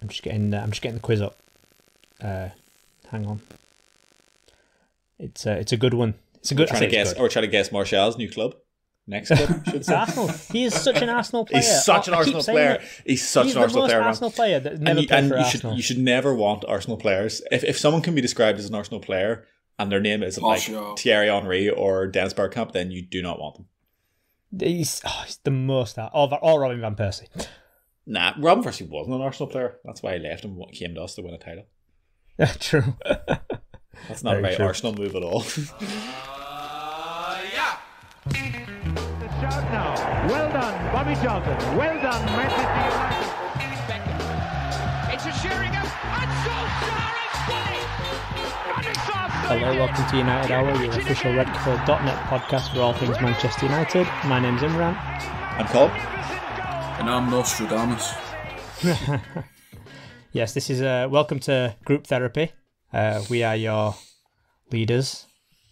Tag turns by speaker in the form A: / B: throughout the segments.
A: I'm just getting the quiz up. Hang on. It's a good one. It's a good.
B: We're trying to guess Martial's new club. Next club.
A: It's Arsenal. He is such an Arsenal player.
B: He's such an Arsenal player. He's such an Arsenal player.
A: Arsenal player that never played for Arsenal.
B: You should never want Arsenal players. If someone can be described as an Arsenal player and their name isn't like Thierry Henry or Dennis Bergkamp, then you do not want them.
A: He's the most. Or Robin van Persie.
B: Nah, Robin Persie wasn't an Arsenal player. That's why he left and came to us to win a title.
A: True.
B: That's not a very Arsenal move at all.
C: Shot now. Well done, Bobby Johnson. Well done, Manchester United. It's a Sheringham and Solskjaer.
A: Hello, welcome to United Hour, your official redcurl.net podcast for all things Manchester United. My name's Imran.
B: I'm Colm.
D: And I'm Nostradamus.
A: Yes, this is welcome to group therapy. We are your leaders.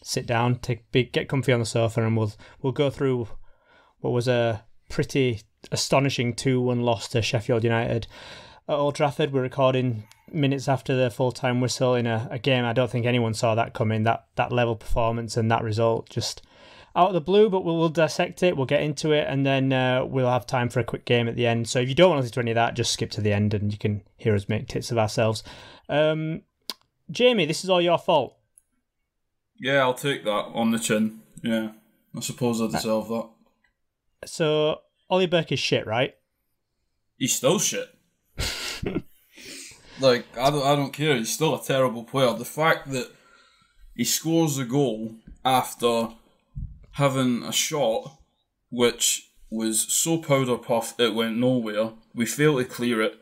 A: Sit down, get comfy on the sofa, and we'll go through what was a pretty astonishing 2-1 loss to Sheffield United at Old Trafford. We're recording minutes after the full-time whistle in a game I don't think anyone saw that coming. That level performance and that result just out of the blue, but we'll dissect it, we'll get into it, and then we'll have time for a quick game at the end. So if you don't want to listen to any of that, just skip to the end and you can hear us make tits of ourselves. Jamie, this is all your fault.
D: Yeah, I'll take that on the chin. Yeah, I suppose I deserve that.
A: So, Ollie Burke is shit, right?
D: He's still shit. Like, I don't care. He's still a terrible player. The fact that he scores a goal after having a shot which was so powder puffed it went nowhere. We fail to clear it.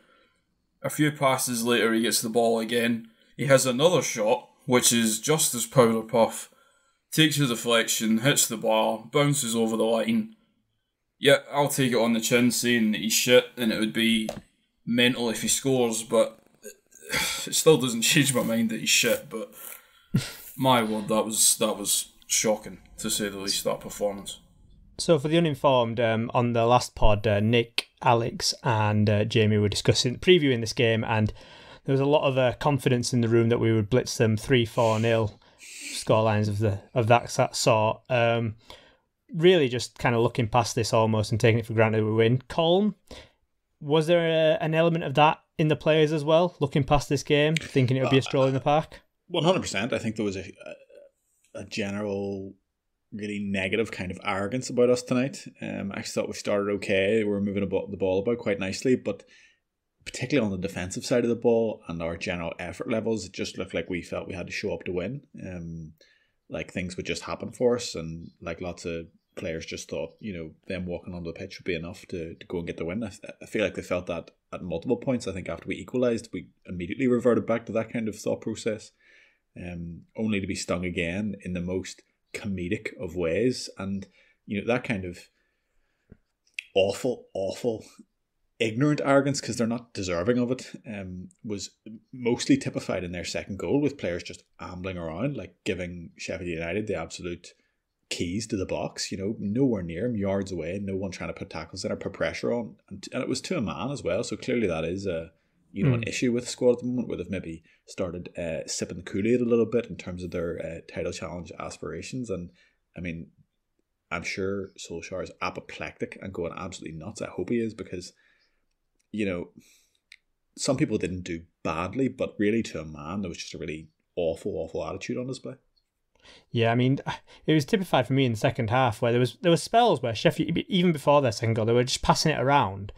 D: A few passes later, he gets the ball again. He has another shot which is just as powder puff, takes a deflection, hits the bar, bounces over the line. Yeah, I'll take it on the chin saying that he's shit, and it would be mental if he scores, but it still doesn't change my mind that he's shit. But my word, that was shocking, to say the least, that performance.
A: So for the uninformed, on the last pod, Nick, Alex and Jamie were previewing this game, and there was a lot of confidence in the room that we would blitz them 3-4-0 scorelines of that sort. Really just kind of looking past this almost and taking it for granted we win. Colm, was there an element of that in the players as well, looking past this game, thinking it would be a stroll in the park?
B: 100%. I think there was a general really negative kind of arrogance about us tonight. I actually thought we started okay. We were moving the ball about quite nicely, but particularly on the defensive side of the ball and our general effort levels, it just looked like we felt we had to show up to win. Like things would just happen for us, and like lots of players just thought, them walking onto the pitch would be enough to go and get the win. I feel like they felt that at multiple points. I think after we equalised, we immediately reverted back to that kind of thought process, only to be stung again in the most comedic of ways. And, that kind of awful ignorant arrogance, because they're not deserving of it, was mostly typified in their second goal, with players just ambling around, like giving Sheffield United the absolute keys to the box, nowhere near him, yards away, no one trying to put tackles in or put pressure on, and it was to a man as well. So clearly that is an issue with the squad at the moment, where they've maybe started sipping the Kool-Aid a little bit in terms of their title challenge aspirations. And I mean, I'm sure Solskjaer is apoplectic and going absolutely nuts. I hope he is, because some people didn't do badly, but really to a man, there was just a really awful attitude on display.
A: Yeah, I mean, it was typified for me in the second half, where there was spells where Sheffield, even before their second goal, they were just passing it around,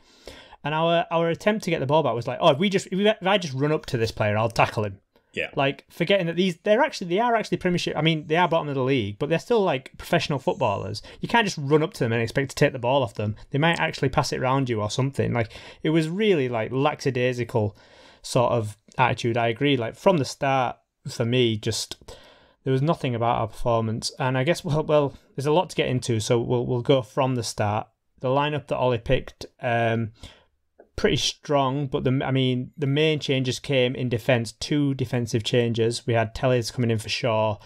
A: and our attempt to get the ball back was like, if I just run up to this player, I'll tackle him.
B: Yeah,
A: like forgetting that they are actually Premiership. I mean, they are bottom of the league, but they're still like professional footballers. You can't just run up to them and expect to take the ball off them. They might actually pass it around you or something. Like, it was really like lackadaisical sort of attitude. I agree. Like from the start, for me, just there was nothing about our performance. And I guess well, there's a lot to get into, so we'll go from the start. The lineup that Ollie picked, pretty strong, but the main changes came in defence. 2 defensive changes. We had Tellez coming in for Shaw,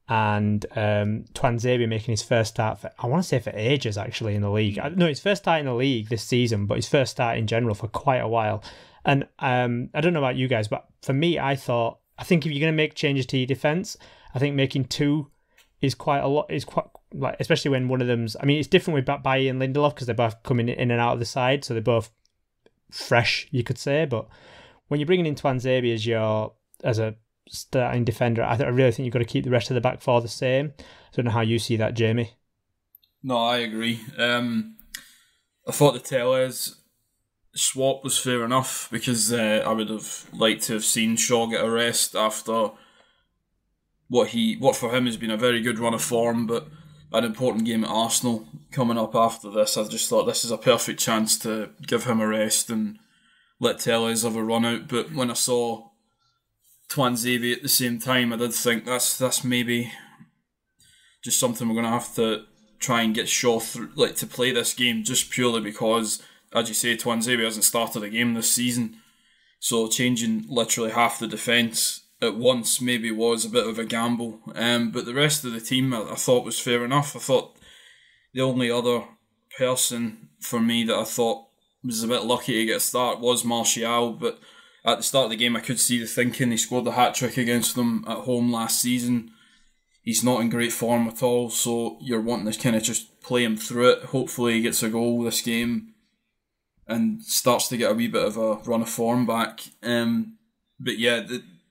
A: and Twanzebe making his first start for, I want to say, for ages actually in the league. No, his first start in the league this season, but his first start in general for quite a while. And I don't know about you guys, but for me, I think if you're going to make changes to your defence, I think making two is quite a lot. Is quite like, especially when one of them's. I mean, it's different with Bailly and Lindelof because they're both coming in and out of the side, so they're both fresh, you could say. But when you're bringing in Tuanzebe as a starting defender, I really think you've got to keep the rest of the back four the same. I don't know how you see that, Jamie.
D: No, I agree. I thought the Tellez swap was fair enough because I would have liked to have seen Shaw get a rest after what for him has been a very good run of form, but an important game at Arsenal coming up after this. I just thought this is a perfect chance to give him a rest and let Tellez have a run out. But when I saw Tuanzebe at the same time, I did think that's maybe just something we're going to have to try and get Shaw through, like, to play this game, just purely because, as you say, Tuanzebe hasn't started a game this season. So changing literally half the defence at once maybe was a bit of a gamble. But the rest of the team I thought was fair enough. I thought the only other person for me that I thought was a bit lucky to get a start was Martial, but at the start of the game I could see the thinking. He scored the hat-trick against them at home last season. He's not in great form at all, so you're wanting to kind of just play him through it. Hopefully he gets a goal this game and starts to get a wee bit of a run of form back. But yeah,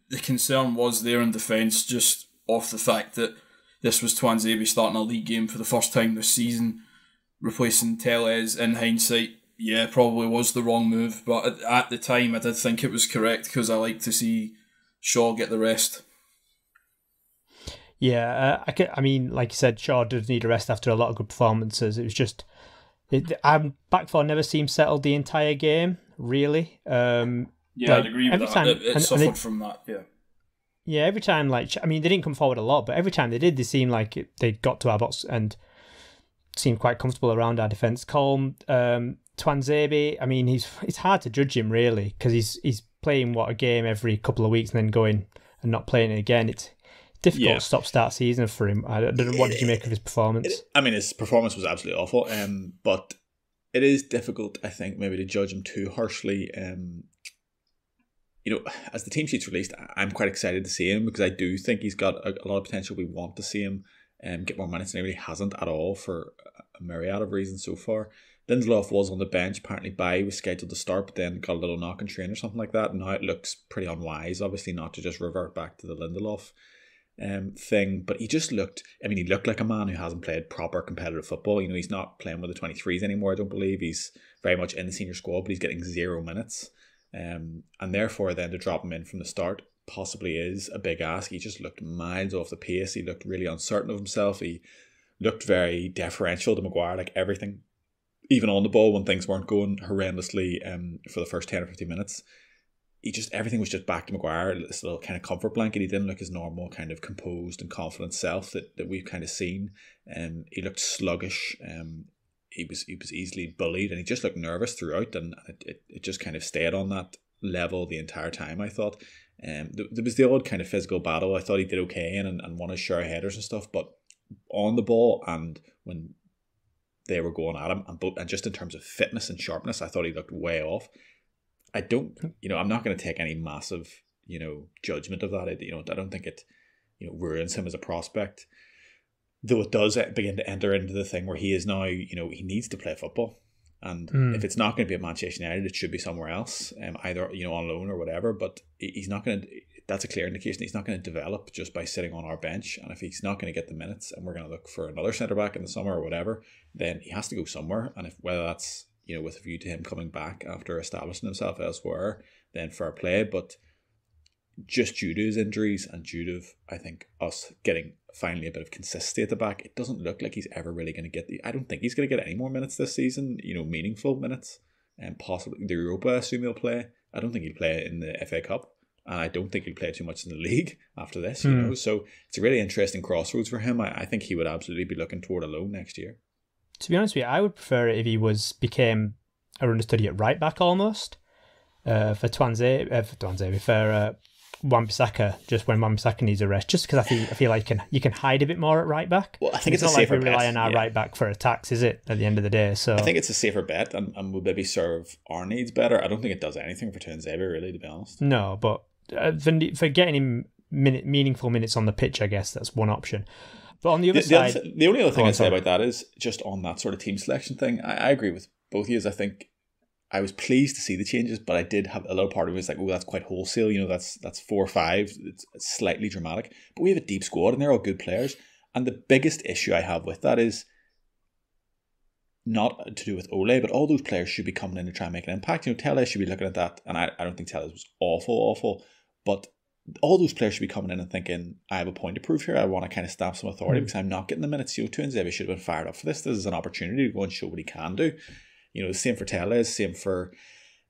D: the concern was there in defence, just off the fact that this was Tuanzebe starting a league game for the first time this season, replacing Tellez. In hindsight, yeah, probably was the wrong move, but at the time I did think it was correct because I like to see Shaw get the rest.
A: Yeah, I mean, like you said, Shaw does need a rest after a lot of good performances. It was just, back four never seemed settled the entire game, really.
D: Yeah, I'd agree with that. Time, it suffered from that, yeah.
A: Yeah, every time, they didn't come forward a lot, but every time they did, they seemed like they got to our box and seemed quite comfortable around our defence. Colm, Tuanzebe, I mean, it's hard to judge him, really, because he's playing, a game every couple of weeks and then going and not playing it again. It's difficult stop-start season for him. I don't know, what did you make of his performance?
B: His performance was absolutely awful, but it is difficult, I think, maybe to judge him too harshly. As the team sheet's released, I'm quite excited to see him because I do think he's got a lot of potential. We want to see him get more minutes, and he really hasn't at all for a myriad of reasons so far. Lindelof was on the bench, apparently Bailly was scheduled to start, but then got a little knock and train or something like that, and now it looks pretty unwise, obviously, not to just revert back to the Lindelof thing. But he just looked, he looked like a man who hasn't played proper competitive football. He's not playing with the 23s anymore, I don't believe. He's very much in the senior squad, but he's getting 0 minutes. And therefore then to drop him in from the start possibly is a big ask. He just looked miles off the pace. He looked really uncertain of himself. He looked very deferential to Maguire, like everything, even on the ball when things weren't going horrendously for the first 10 or 15 minutes. Everything was just back to Maguire, this little kind of comfort blanket. He didn't look his normal kind of composed and confident self that we've kind of seen. He looked sluggish. He was easily bullied, and he just looked nervous throughout, and it just kind of stayed on that level the entire time, I thought. There was the odd kind of physical battle. I thought he did okay and won his share of headers and stuff, but on the ball and when they were going at him, and just in terms of fitness and sharpness, I thought he looked way off. I'm not going to take any massive, judgment of that. I don't think it, ruins him as a prospect. Though it does begin to enter into the thing where he is now, he needs to play football. And if it's not going to be at Manchester United, it should be somewhere else, either, on loan or whatever. But he's not going to, that's a clear indication he's not going to develop just by sitting on our bench. And if he's not going to get the minutes and we're going to look for another centre-back in the summer or whatever, then he has to go somewhere. And whether that's, with a view to him coming back after establishing himself elsewhere, then fair play. But just due to his injuries and due to, I think, us getting finally a bit of consistency at the back, it doesn't look like he's ever really going to get I don't think he's going to get any more minutes this season, meaningful minutes, and possibly the Europa, I assume he'll play. I don't think he'll play in the FA Cup, and I don't think he'll play too much in the league after this, so it's a really interesting crossroads for him. I think he would absolutely be looking toward a loan next year.
A: To be honest with you, I would prefer it if he became a understudy at right back almost, for Colm Wan-Bissaka just when Wan-Bissaka needs a rest, just because I feel like you can hide a bit more at right back.
B: Well, I think it's
A: not
B: a
A: like
B: safer
A: we rely
B: bet,
A: on our
B: yeah.
A: right back for attacks, is it? At the end of the day, so
B: I think it's a safer bet and would maybe serve our needs better. I don't think it does anything for Tuanzebe, really, to be honest.
A: no, but for getting him meaningful minutes on the pitch, I guess that's one option. But on the other side,
B: the only other thing I'd say about that is just on that sort of team selection thing. I agree with both of you. I think I was pleased to see the changes, but I did have a little part of me was like, oh, that's quite wholesale. That's 4 or 5. It's slightly dramatic. But we have a deep squad and they're all good players. And the biggest issue I have with that is not to do with Ole, but all those players should be coming in to try and make an impact. Tele should be looking at that, and I don't think Tele was awful, but all those players should be coming in and thinking, I have a point to prove here. I want to kind of stamp some authority because I'm not getting the minutes. Tuanzebe should have been fired up for this. This is an opportunity to go and show what he can do. The same for Tele, same for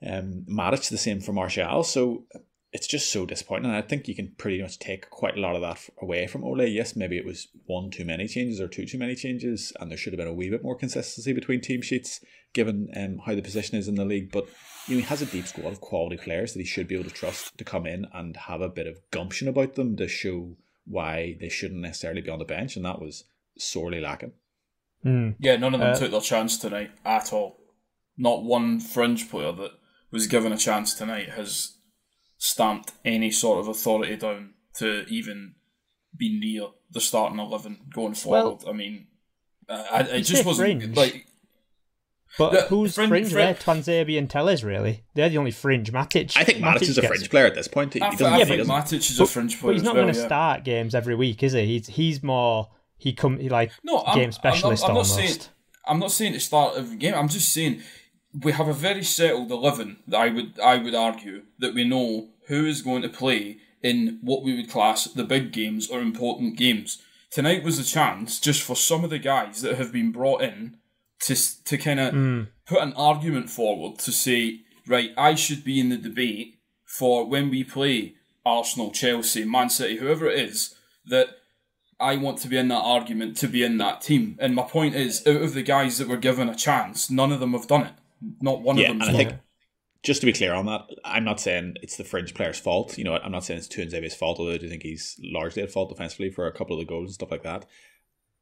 B: Matic, the same for Martial. So it's just so disappointing. And I think you can pretty much take quite a lot of that away from Ole. Yes, maybe it was 1 too many changes or 2 too many changes, and there should have been a wee bit more consistency between team sheets given how the position is in the league. But he has a deep squad of quality players that he should be able to trust to come in and have a bit of gumption about them to show why they shouldn't necessarily be on the bench, and that was sorely lacking.
D: Yeah, none of them took their chance tonight at all. Not one fringe player that was given a chance tonight has stamped any sort of authority down to even be near the starting 11 going forward.
A: Well,
D: I mean, it just wasn't
A: fringe.
D: like.
A: But who's fringe there? Tuanzebe and Tellez, really? They're the only fringe. Matic.
B: I think Matic is a fringe player at this point. He
D: I
B: doesn't.
D: think Matic is a fringe player.
A: But he's not going to start games every week, is he? He's more game specialist almost.
D: I'm not saying to start every game. I'm just saying we have a very settled 11 that I would argue that we know who is going to play in what we would class the big games or important games. Tonight was a chance just for some of the guys that have been brought in to kind of put an argument forward to say, right, I should be in the debate for when we play Arsenal, Chelsea, Man City, whoever it is, that I want to be in that argument to be in that team. And my point is, out of the guys that were given a chance, none of them have done it. Not one of them.
B: And I think, just to be clear on that, I'm not saying it's the fringe player's fault. I'm not saying it's Tuanzebe's fault, although I do think he's largely at fault defensively for a couple of the goals and stuff like that.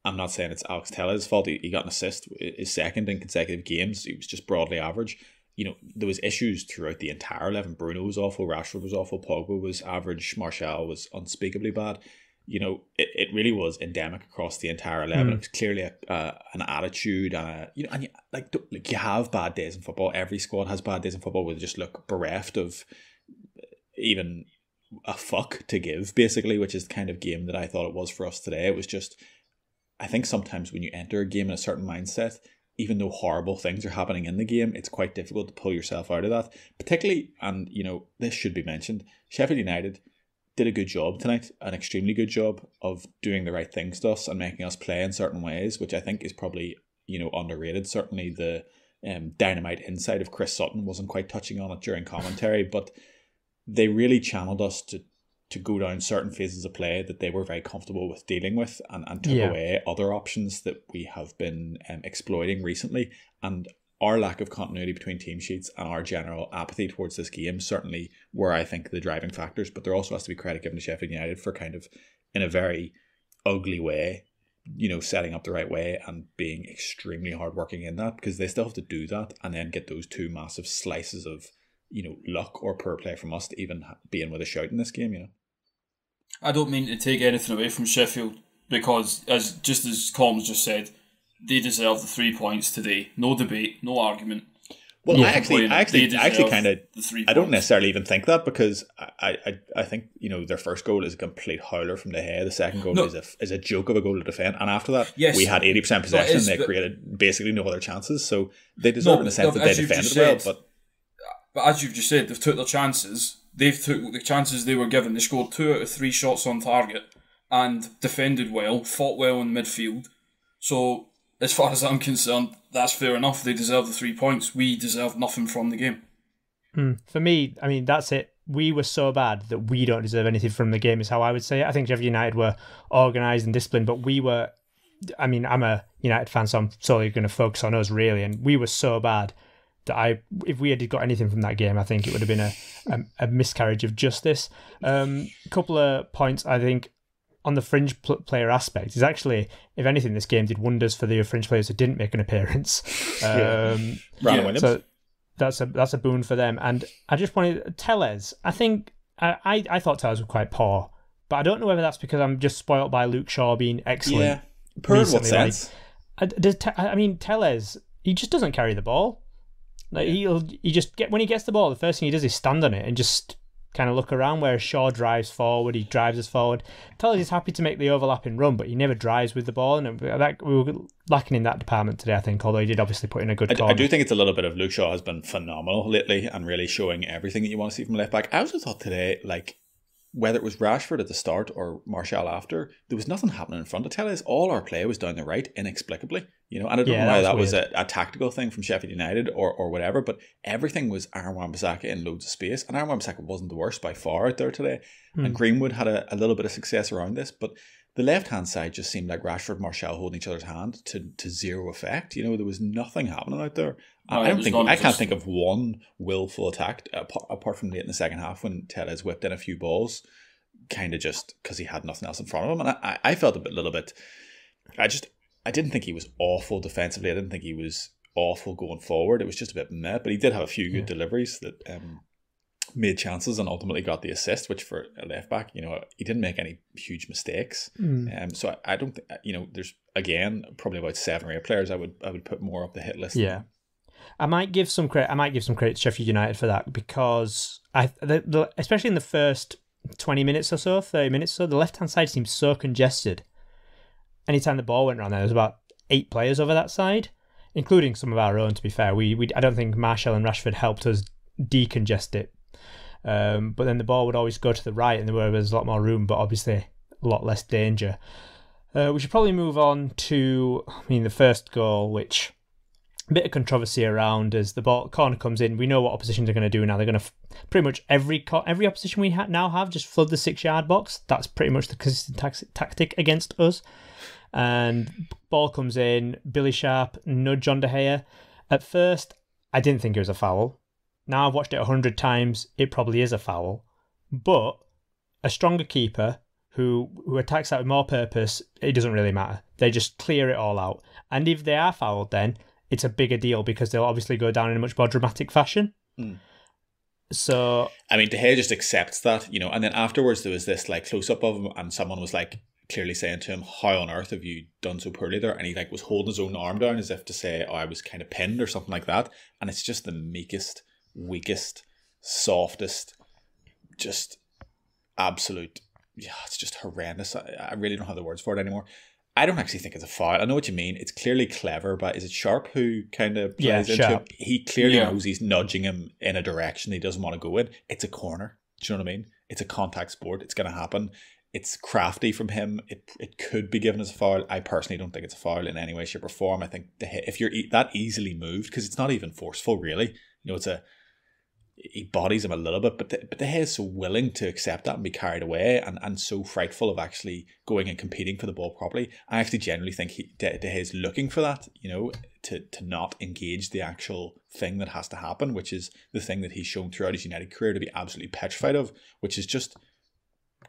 B: I'm not saying it's Alex Tellez's fault. He got an assist, his second in consecutive games. He was just broadly average. There was issues throughout the entire 11. Bruno was awful, Rashford was awful, Pogba was average, Martial was unspeakably bad. It really was endemic across the entire 11. It was clearly an attitude, and you have bad days in football. Every squad has bad days in football where they just look bereft of even a fuck to give, basically, which is the kind of game that I thought it was for us today. It was just, I think sometimes when you enter a game in a certain mindset, even though horrible things are happening in the game, it's quite difficult to pull yourself out of that. Particularly, and this should be mentioned, Sheffield United did a good job tonight, an extremely good job of doing the right things to us and making us play in certain ways, which I think is probably, underrated. Certainly the dynamite insight of Chris Sutton wasn't quite touching on it during commentary, but they really channeled us to go down certain phases of play that they were very comfortable with dealing with and took away other options that we have been exploiting recently. And our lack of continuity between team sheets and our general apathy towards this game certainly were, I think, the driving factors. But there also has to be credit given to Sheffield United for kind of, in a very ugly way, setting up the right way and being extremely hardworking in that, because they still have to do that and then get those 2 massive slices of, luck or poor play from us to even be in with a shout in this game,
D: I don't mean to take anything away from Sheffield because, as Colm's just said, they deserve the 3 points today. No debate, no argument.
B: Well, I actually kind of, I don't necessarily even think that, because I think their first goal is a complete howler from De Gea. The second goal is a joke of a goal to defend, and after that, we had 80% possession and they created basically no other chances. So they deserve in the sense that they defended well.
D: But as you've just said, they've took their chances. They've took the chances they were given. They scored 2 out of 3 shots on target and defended well, fought well in midfield. So, as far as I'm concerned, that's fair enough. They deserve the 3 points. We deserve nothing from the game.
A: For me, I mean, that's it. We were so bad that we don't deserve anything from the game is how I would say it. I think Sheffield United were organised and disciplined, but we were, I mean, I'm a United fan, so I'm solely going to focus on us, really. And we were so bad that if we had got anything from that game, I think it would have been a miscarriage of justice. A couple of points, I think, on the fringe player aspect is actually, if anything, this game did wonders for the fringe players who didn't make an appearance. So that's a boon for them. And I just wanted Tellez. I think I thought Tellez was quite poor, but I don't know whether that's because I'm just spoilt by Luke Shaw being excellent.
B: Yeah, poor in what sense?
A: Tellez, he just doesn't carry the ball. Like he just when he gets the ball, the first thing he does is stand on it and just kind of look around, where Shaw drives forward, he drives us forward. Tellez is happy to make the overlapping run, but he never drives with the ball, and we were lacking in that department today, I think, although he did obviously put in a good corner.
B: I do think it's a little bit of Luke Shaw has been phenomenal lately and really showing everything that you want to see from left back. I also thought today, like, whether it was Rashford at the start or Martial after, there was nothing happening in front of Tellez. All our play was down the right, inexplicably. You know, and I don't know why that was a tactical thing from Sheffield United or whatever, but everything was Aaron Wan-Bissaka in loads of space, and Aaron Wan-Bissaka wasn't the worst by far out there today. And Greenwood had a little bit of success around this, but the left-hand side just seemed like Rashford and Martial holding each other's hand to zero effect. You know, there was nothing happening out there. I can't think of one willful attack apart from late in the second half when Tellez whipped in a few balls, kind of just because he had nothing else in front of him. And I felt a little bit. I didn't think he was awful defensively. I didn't think he was awful going forward. It was just a bit meh. But he did have a few good deliveries that made chances and ultimately got the assist, which for a left back, you know, he didn't make any huge mistakes. So I don't think, you know, there's again probably about 7 or 8 players I would put more up the hit list.
A: Yeah, I might give some credit. To Sheffield United for that, because especially in the first 20 minutes or so, 30 minutes or so, the left hand side seemed so congested. Anytime the ball went around there was about 8 players over that side, including some of our own, to be fair. I don't think Martial and Rashford helped us decongest it. But then the ball would always go to the right, and there was a lot more room, but obviously a lot less danger. We should probably move on to, the first goal, which a bit of controversy around as the corner comes in. We know what oppositions are going to do now. They're going to pretty much every opposition we now have just flood the 6-yard box. That's pretty much the consistent tactic against us. And ball comes in, Billy Sharp nudge on De Gea. At first, I didn't think it was a foul. Now I've watched it 100 times, it probably is a foul. But a stronger keeper who attacks that with more purpose, it doesn't really matter. They just clear it all out. And if they are fouled, then it's a bigger deal because they'll obviously go down in a much more dramatic fashion. So
B: De Gea just accepts that, you know, and then afterwards there was this like close up of him, and someone was like clearly saying to him, "How on earth have you done so poorly there?" And he like was holding his own arm down as if to say, "Oh, I was kind of pinned" or something like that. And it's just the meekest, weakest, softest, just absolute. Yeah, it's just horrendous. I really don't have the words for it anymore. I don't actually think it's a foul. I know what you mean. It's clearly clever, but is it Sharp who kind of plays into it? He clearly knows he's nudging him in a direction he doesn't want to go in. It's a corner. Do you know what I mean? It's a contact sport. It's going to happen. It's crafty from him. It could be given as a foul. I personally don't think it's a foul in any way, shape or form. I think if you're that easily moved, because it's not even forceful really. You know, he bodies him a little bit, but De Gea is so willing to accept that and be carried away and so frightful of actually going and competing for the ball properly. I actually genuinely think De Gea is looking for that, you know, to not engage the actual thing that has to happen, which is the thing that he's shown throughout his United career to be absolutely petrified of, which is just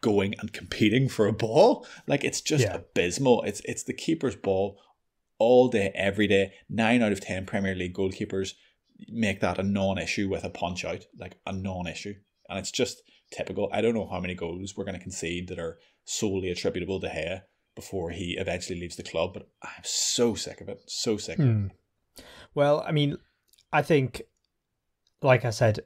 B: going and competing for a ball. Like, it's just abysmal. It's the keeper's ball all day, every day. 9 out of 10 Premier League goalkeepers make that a non-issue with a punch out, like a non-issue, and it's just typical. I don't know how many goals we're going to concede that are solely attributable to Gea before he eventually leaves the club, but I'm so sick of it. Well,
A: I think, like I said,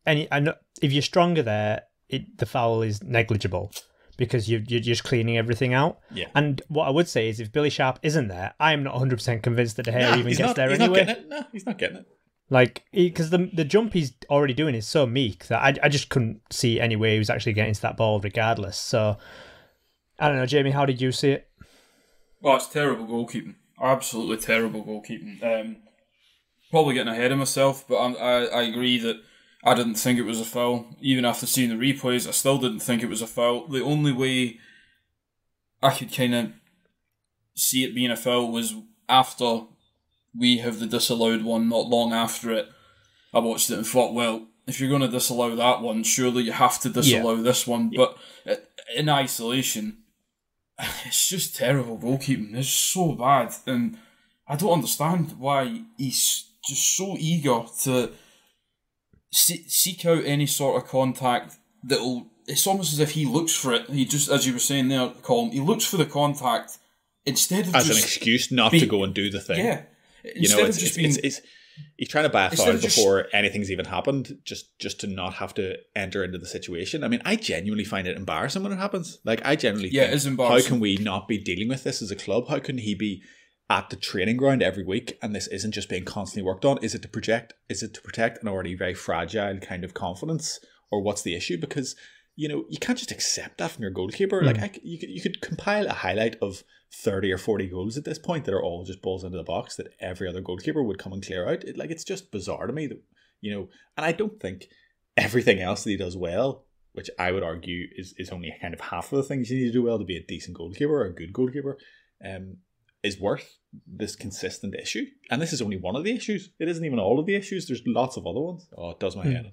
A: if you're stronger there, the foul is negligible because you're just cleaning everything out.
B: Yeah.
A: And what I would say is, if Billy Sharp isn't there, I'm not 100% convinced that De Gea even gets there anyway.
B: He's not getting it.
A: Like, because the jump he's already doing is so meek that I just couldn't see any way he was actually getting to that ball regardless. So, I don't know, Jamie, how did you see it?
D: Well, it's terrible goalkeeping. Absolutely terrible goalkeeping. Probably getting ahead of myself, but I agree that I didn't think it was a foul. Even after seeing the replays, I still didn't think it was a foul. The only way I could kind of see it being a foul was after we have the disallowed one, not long after it, I watched it and thought, well, if you're going to disallow that one, surely you have to disallow this one. But in isolation, it's just terrible goalkeeping. It's so bad. And I don't understand why he's just so eager to seek out any sort of contact that'll... It's almost as if he looks for it. He just, as you were saying there, Colm, he looks for the contact instead of
B: as an excuse not to go and do the thing.
D: Yeah.
B: He's trying to buy a foul before anything's even happened, just to not have to enter into the situation. I mean, I genuinely find it embarrassing when it happens. Like, I genuinely think,
D: it's embarrassing.
B: How can we not be dealing with this as a club? How can he be at the training ground every week and this isn't just being constantly worked on? Is it to protect an already very fragile kind of confidence, or what's the issue? Because you can't just accept that from your goalkeeper. Like, you could compile a highlight of 30 or 40 goals at this point that are all just balls into the box that every other goalkeeper would come and clear out. It's just bizarre to me that, and I don't think everything else that he does well, which I would argue is only kind of half of the things you need to do well to be a decent goalkeeper or a good goalkeeper, is worth this consistent issue. And this is only one of the issues. It isn't even all of the issues. There's lots of other ones. Oh, it does my head in.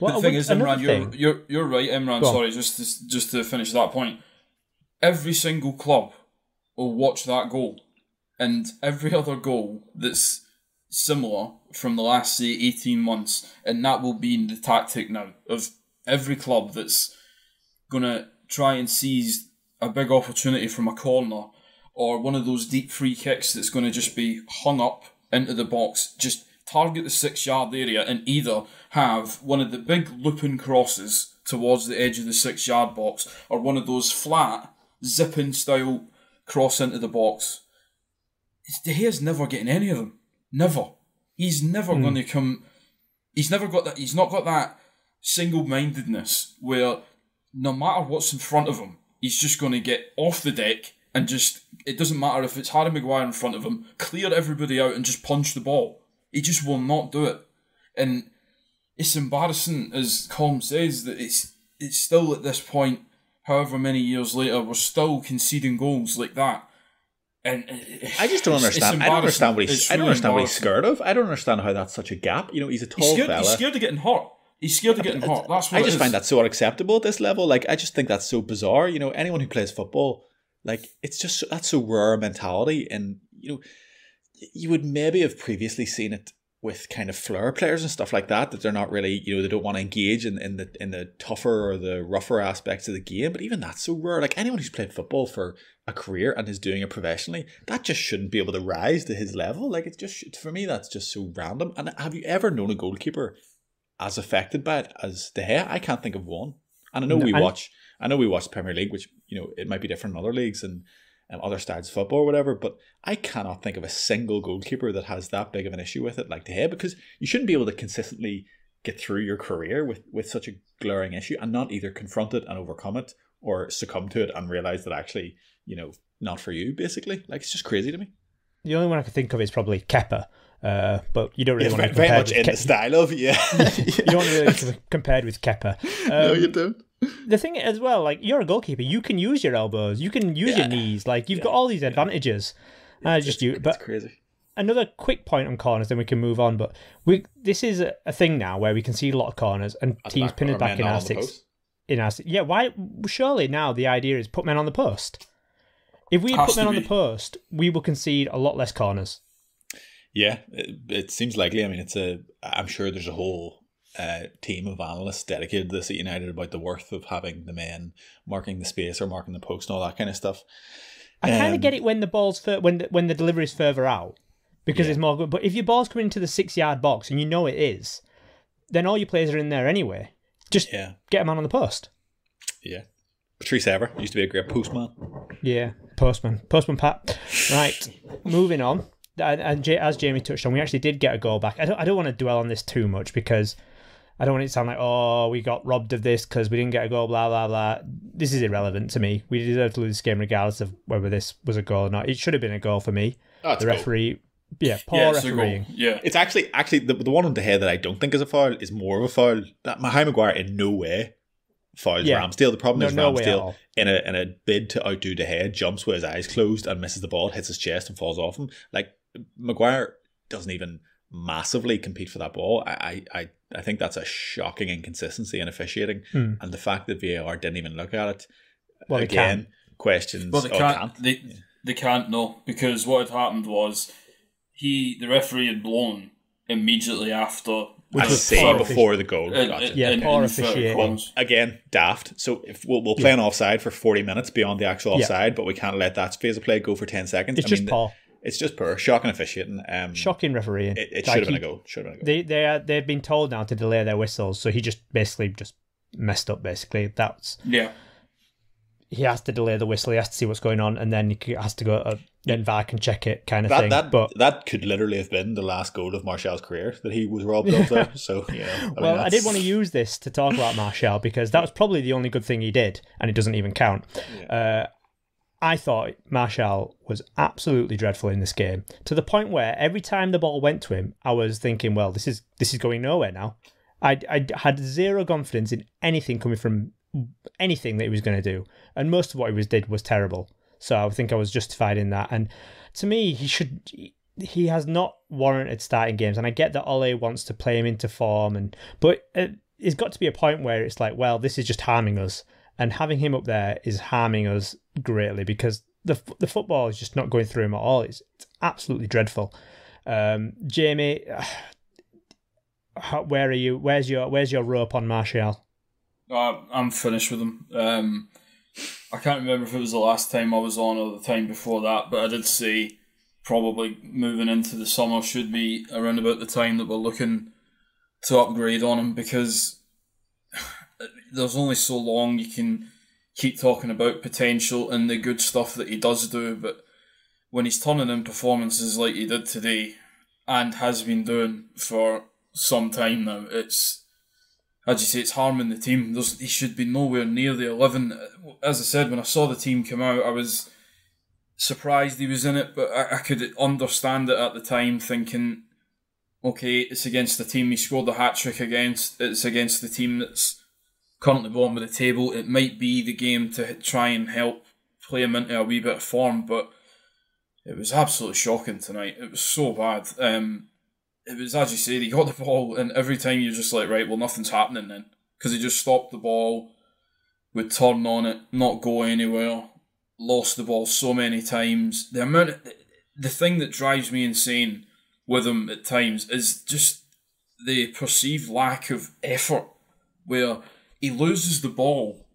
D: Well, the thing is, Imran, you're right, Imran. Sorry, just to finish that point. Every single club will watch that goal, and every other goal that's similar from the last, say, 18 months, and that will be the tactic now of every club that's going to try and seize a big opportunity from a corner or one of those deep free kicks that's going to just be hung up into the box, just target the 6-yard area and either have one of the big looping crosses towards the edge of the 6-yard box or one of those flat zipping style cross into the box. De Gea's never getting any of them. Never. He's never going to come... He's never got that... He's not got that single-mindedness where no matter what's in front of him, he's just going to get off the deck and just... It doesn't matter if it's Harry Maguire in front of him, clear everybody out and just punch the ball. He just will not do it. And it's embarrassing, as Colm says, that it's still at this point, however many years later, we're still conceding goals like that. And
B: I just don't understand. I don't understand what he's scared of. I don't understand how that's such a gap. He's a tall fella.
D: He's scared of getting hurt. He's scared of getting hurt. That's what
B: I just find that so unacceptable at this level. Like, I just think that's so bizarre. Anyone who plays football, like, it's just that's so rare a mentality. And you would maybe have previously seen it with kind of flair players and stuff like that they're not really, they don't want to engage in the tougher or the rougher aspects of the game. But even that's so rare. Like, anyone who's played football for a career and is doing it professionally, that just shouldn't be able to rise to his level. Like, it's just, for me, that's just so random. And have you ever known a goalkeeper as affected by it as De Gea? I can't think of one. And I know we watch Premier League, which, it might be different in other leagues and other styles of football or whatever, but I cannot think of a single goalkeeper that has that big of an issue with it like De Gea, because you shouldn't be able to consistently get through your career with such a glaring issue and not either confront it and overcome it or succumb to it and realise that actually, not for you, basically. Like, it's just crazy to me.
A: The only one I can think of is probably Kepa. But you don't really want to
B: compare very much in the style of, you
A: don't want to really compared with Kepa.
B: No, you don't.
A: The thing as well, like, you're a goalkeeper, you can use your elbows, you can use your knees, like, you've got all these advantages. It's
B: crazy.
A: Another quick point on corners, then we can move on. But this is a thing now where we can see a lot of corners and teams pinning back in our six. Yeah, why? Surely now the idea is put men on the post. If we put men on the post, we will concede a lot less corners.
B: Yeah, it seems likely. I mean, I'm sure there's a whole team of analysts dedicated to this at United about the worth of having the men marking the space or marking the post and all that kind of stuff.
A: I kind of get it when the ball's when the delivery is further out because it's more good. But if your ball's coming into the 6-yard box and you know it is, then all your players are in there anyway. Just get a man on the post.
B: Yeah. Patrice Evra used to be a great postman.
A: Yeah, postman Pat. Right, moving on. And as Jamie touched on, we actually did get a goal back. I don't want to dwell on this too much because I don't want it to sound like, oh, we got robbed of this because we didn't get a goal, blah, blah, blah. This is irrelevant to me. We deserve to lose this game regardless of whether this was a goal or not. It should have been a goal for me.
B: Oh,
A: the referee, poor refereeing.
B: Yeah, it's actually the one on the head that I don't think is a foul is more of a foul. That Harry Maguire in no way fouls Ramsdale. The problem is Ramsdale in a bid to outdo De Gea jumps with his eyes closed and misses the ball, hits his chest and falls off him. Like, Maguire doesn't even massively compete for that ball. I think that's a shocking inconsistency in officiating, and the fact that VAR didn't even look at it.
A: Well,
B: again, questions.
D: Well, they can't, no, because what had happened was the referee had blown immediately after.
B: I say before the goal. Gotcha.
A: Poor officiating.
B: Again, daft. So if we'll play an offside for 40 minutes beyond the actual offside, but we can't let that phase of play go for 10 seconds.
A: It's just poor.
B: It's just poor. Shocking officiating. Shocking
A: refereeing.
B: It should have been a goal.
A: They've been told now to delay their whistles, so he just messed up. Basically, he has to delay the whistle. He has to see what's going on, and then he has to go. Then VAR can check it, kind of thing.
B: That could literally have been the last goal of Martial's career that he was robbed of there. So I did
A: want to use this to talk about Martial because that was probably the only good thing he did, and it doesn't even count. Yeah. I thought Martial was absolutely dreadful in this game, to the point where every time the ball went to him, I was thinking, well, this is going nowhere now. I had zero confidence in anything coming from anything that he was going to do, and most of what did was terrible. So I think I was justified in that. And to me, he has not warranted starting games. And I get that Ole wants to play him into form, but it's got to be a point where it's like, well, this is just harming us. And having him up there is harming us greatly because the football is just not going through him at all. It's absolutely dreadful. Jamie, where are you? Where's your rope on Martial?
D: I'm finished with him. I can't remember if it was the last time I was on or the time before that, but I did say probably moving into the summer should be around about the time that we're looking to upgrade on him, because there's only so long you can keep talking about potential and the good stuff that he does do, but when he's turning in performances like he did today and has been doing for some time now, it's, as you say, it's harming the team. He should be nowhere near the 11. As I said, when I saw the team come out, I was surprised he was in it, but I could understand it at the time, thinking, okay, it's against the team he scored the hat-trick against. It's against the team that's currently bottom of the table. It might be the game to try and help play him into a wee bit of form, but it was absolutely shocking tonight. It was so bad. It was, as you said, he got the ball, and every time you're just like, right, well, nothing's happening then. Because he just stopped the ball, would turn on it, not go anywhere, lost the ball so many times. The thing that drives me insane with him at times is just the perceived lack of effort, where he loses the ball,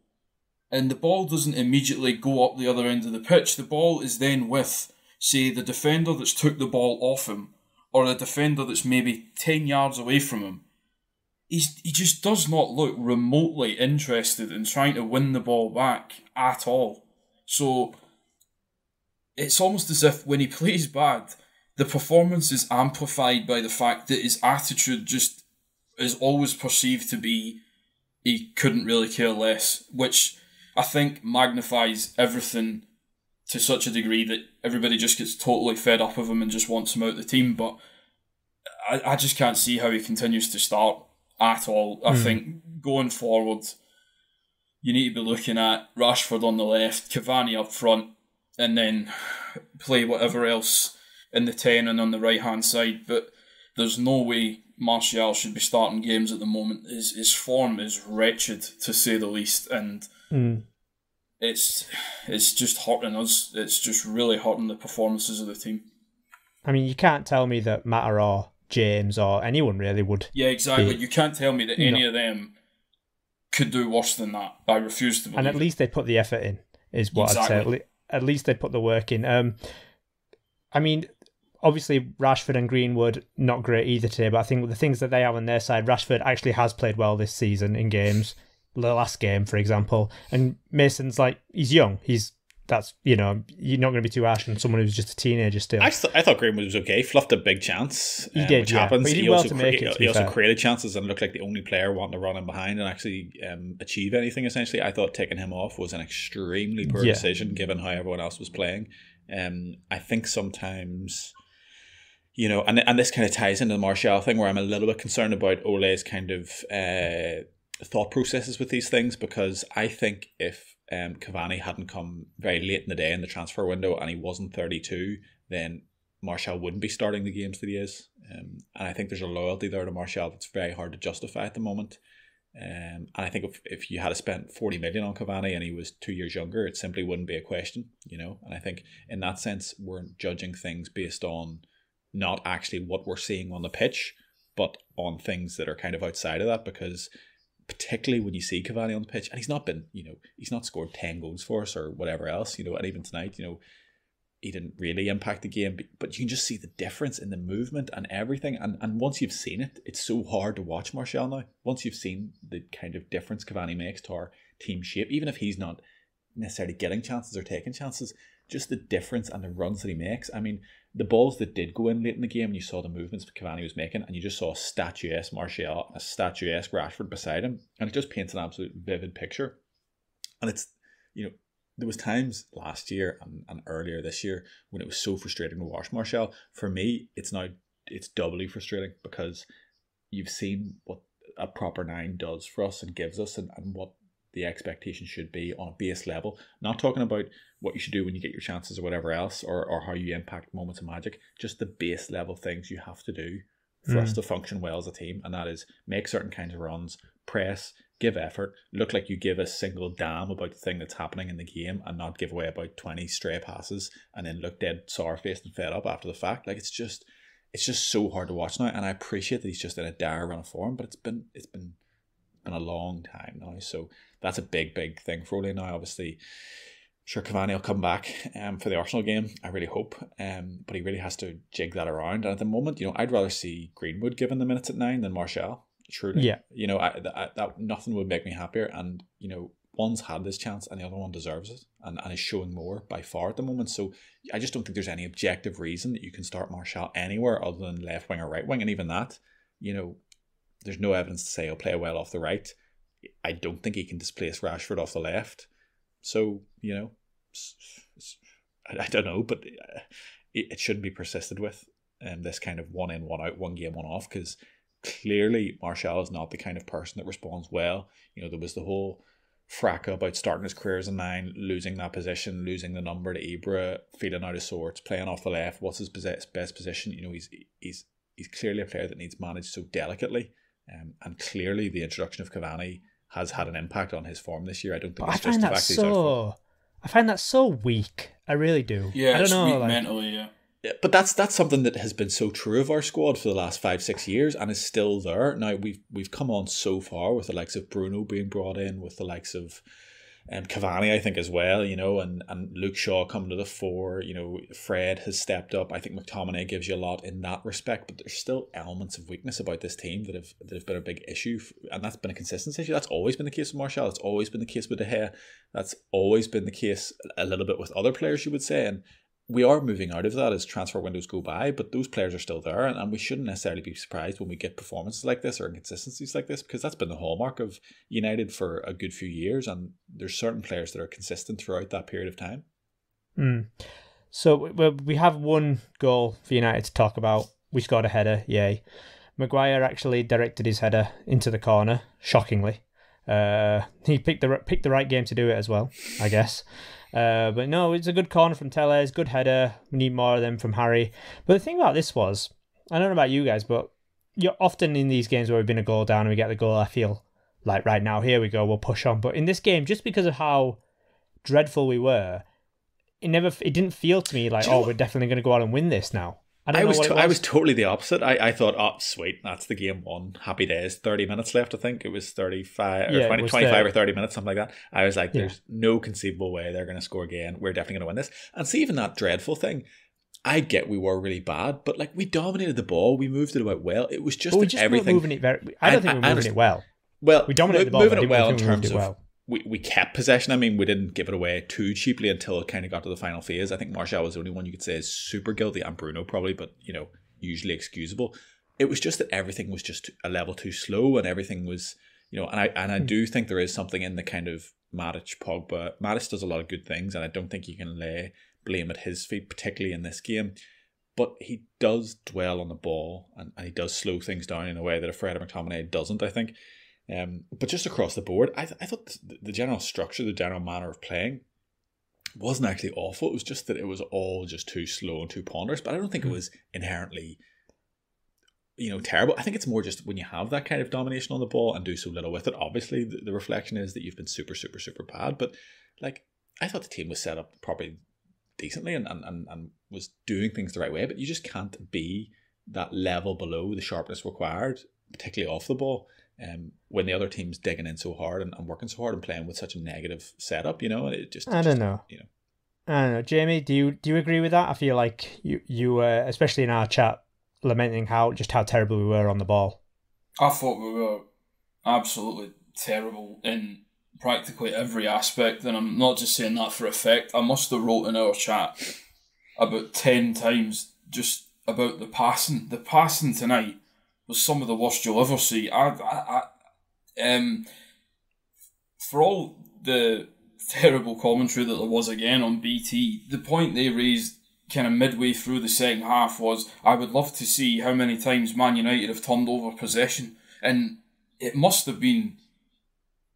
D: and the ball doesn't immediately go up the other end of the pitch. The ball is then with, say, the defender that's took the ball off him, or a defender that's maybe 10 yards away from him. He just does not look remotely interested in trying to win the ball back at all. So it's almost as if when he plays bad, the performance is amplified by the fact that his attitude just is always perceived to be he couldn't really care less, which I think magnifies everything to such a degree that everybody just gets totally fed up of him and just wants him out of the team. But I just can't see how he continues to start at all. I think going forward, you need to be looking at Rashford on the left, Cavani up front, and then play whatever else in the 10 and on the right-hand side. But there's no way Martial should be starting games at the moment. His form is wretched, to say the least, and it's just hurting us. It's just really hurting the performances of the team.
A: I mean, you can't tell me that Matter or James or anyone really would.
D: Yeah, exactly. You can't tell me that any of them could do worse than that. I refuse to believe.
A: And at least they put the effort in, is what I'd say. At least they put the work in. I mean, obviously Rashford and Greenwood, not great either today, but I think the things that they have on their side, Rashford actually has played well this season in games. The last game, for example. And Mason's like, he's young. You're not going to be too harsh on someone who's just a teenager still.
B: I thought Greenwood was okay. Fluffed a big chance.
A: He did,
B: which happens.
A: But he did well to make it.
B: He also created chances and looked like the only player wanting to run him behind and actually achieve anything, essentially. I thought taking him off was an extremely poor decision given how everyone else was playing. I think sometimes, and this kind of ties into the Martial thing, where I'm a little bit concerned about Ole's kind of thought processes with these things, because I think if Cavani hadn't come very late in the day in the transfer window and he wasn't 32, then Martial wouldn't be starting the games that he is. And I think there's a loyalty there to Martial that's very hard to justify at the moment. And I think if you had spent 40 million on Cavani and he was 2 years younger, it simply wouldn't be a question, And I think in that sense, we're judging things based on not actually what we're seeing on the pitch, but on things that are kind of outside of that, because particularly when you see Cavani on the pitch, and he's not scored 10 goals for us or whatever else, and even tonight, he didn't really impact the game, but you can just see the difference in the movement and everything. And once you've seen it, it's so hard to watch Martial now. Once you've seen the kind of difference Cavani makes to our team shape, even if he's not necessarily getting chances or taking chances, just the difference and the runs that he makes. I mean, the balls that did go in late in the game, and you saw the movements Cavani was making, and you just saw a statuesque Martial, a statuesque Rashford beside him, and it just paints an absolute vivid picture. And it's, there was times last year and earlier this year when it was so frustrating to watch Martial. For me, it's doubly frustrating, because you've seen what a proper 9 does for us and gives us, and what the expectation should be on a base level. Not talking about what you should do when you get your chances or whatever else, or how you impact moments of magic, just the base level things you have to do for us to function well as a team, and that is make certain kinds of runs, press, give effort, look like you give a single damn about the thing that's happening in the game, and not give away about 20 stray passes and then look dead sour-faced and fed up after the fact. Like, it's just so hard to watch now, and I appreciate that he's just in a dire run of form, but it's been a long time now, so that's a big thing for Ole now. Obviously, sure, Cavani will come back for the Arsenal game, I really hope, but he really has to jig that around. And at the moment, I'd rather see Greenwood given the minutes at 9 than Martial. Truly,
A: yeah.
B: That nothing would make me happier. And one's had this chance, and the other one deserves it, and is showing more by far at the moment. So I just don't think there's any objective reason that you can start Martial anywhere other than left wing or right wing, and even that, there's no evidence to say he'll play well off the right. I don't think he can displace Rashford off the left. So I don't know, but it shouldn't be persisted with. This kind of 1 in, 1 out, 1 game, 1 off, because clearly Martial is not the kind of person that responds well. There was the whole fracas about starting his career as a 9, losing that position, losing the number to Ibra, feeling out of sorts, playing off the left. What's his best position? He's clearly a player that needs managed so delicately, and clearly the introduction of Cavani has had an impact on his form this year. I don't think it's just the fact that he's out for.
A: I find that so weak. I really do.
D: Yeah,
A: I don't know,
D: weak mentally, yeah.
B: Yeah, but that's something that has been so true of our squad for the last 5-6 years, and is still there. Now we've come on so far with the likes of Bruno being brought in, with the likes of Cavani, I think, as well, and Luke Shaw coming to the fore. Fred has stepped up. I think McTominay gives you a lot in that respect, but there's still elements of weakness about this team that have been a big issue, and that's been a consistency issue. That's always been the case with Martial. That's always been the case with De Gea. That's always been the case a little bit with other players, you would say, and we are moving out of that as transfer windows go by, but those players are still there, and we shouldn't necessarily be surprised when we get performances like this or inconsistencies like this, because that's been the hallmark of United for a good few years, and there's certain players that are consistent throughout that period of time.
A: So we have one goal for United to talk about. We scored a header, yay. Maguire actually directed his header into the corner, shockingly. He picked the right game to do it as well, I guess. But no, it's a good corner from Tellez, good header. We need more of them from Harry. But the thing about this was, I don't know about you guys, but you're often in these games where we've been a goal down and we get the goal, I feel like right now, here we go, we'll push on. But in this game, just because of how dreadful we were, it didn't feel to me like, we're definitely going to go out and win this now. I
B: was totally the opposite. I thought, sweet, that's the game won. Happy days. 30 minutes left, I think. It was 35 or 25 or 30 minutes, something like that. I was like, there's no conceivable way they're going to score again. We're definitely going to win this. And see, even that dreadful thing, I get we were really bad, but we dominated the ball. We moved it about well. It was just everything.
A: Moving it I don't think we were moving it well.
B: Well,
A: we dominated the ball.
B: Moving it well in terms of... We kept possession. I mean, we didn't give it away too cheaply until it kind of got to the final phase. I think Martial was the only one you could say is super guilty, and Bruno probably, but usually excusable. It was just that everything was just a level too slow, and everything was, and I do think there is something in the kind of Matic, Pogba. Matic does a lot of good things, and I don't think you can lay blame at his feet, particularly in this game. But he does dwell on the ball, and he does slow things down in a way that a Fred or McTominay doesn't, I think. But just across the board, I thought the general structure, the general manner of playing wasn't actually awful. It was just that it was all just too slow and too ponderous. But I don't think it was inherently, terrible. I think it's more just when you have that kind of domination on the ball and do so little with it. Obviously, the reflection is that you've been super, super, super bad. But like, I thought the team was set up probably decently and was doing things the right way. But you just can't be that level below the sharpness required, particularly off the ball. When the other team's digging in so hard and working so hard and playing with such a negative setup, it just
A: I don't know. I don't know, Jamie. Do you agree with that? I feel like you were, especially in our chat, lamenting how terrible we were on the ball.
D: I thought we were absolutely terrible in practically every aspect, and I'm not just saying that for effect. I must have wrote in our chat about 10 times just about the passing. The passing tonight was some of the worst you'll ever see. For all the terrible commentary that there was again on BT, the point they raised kind of midway through the second half was, I would love to see how many times Man United have turned over possession. And it must have been,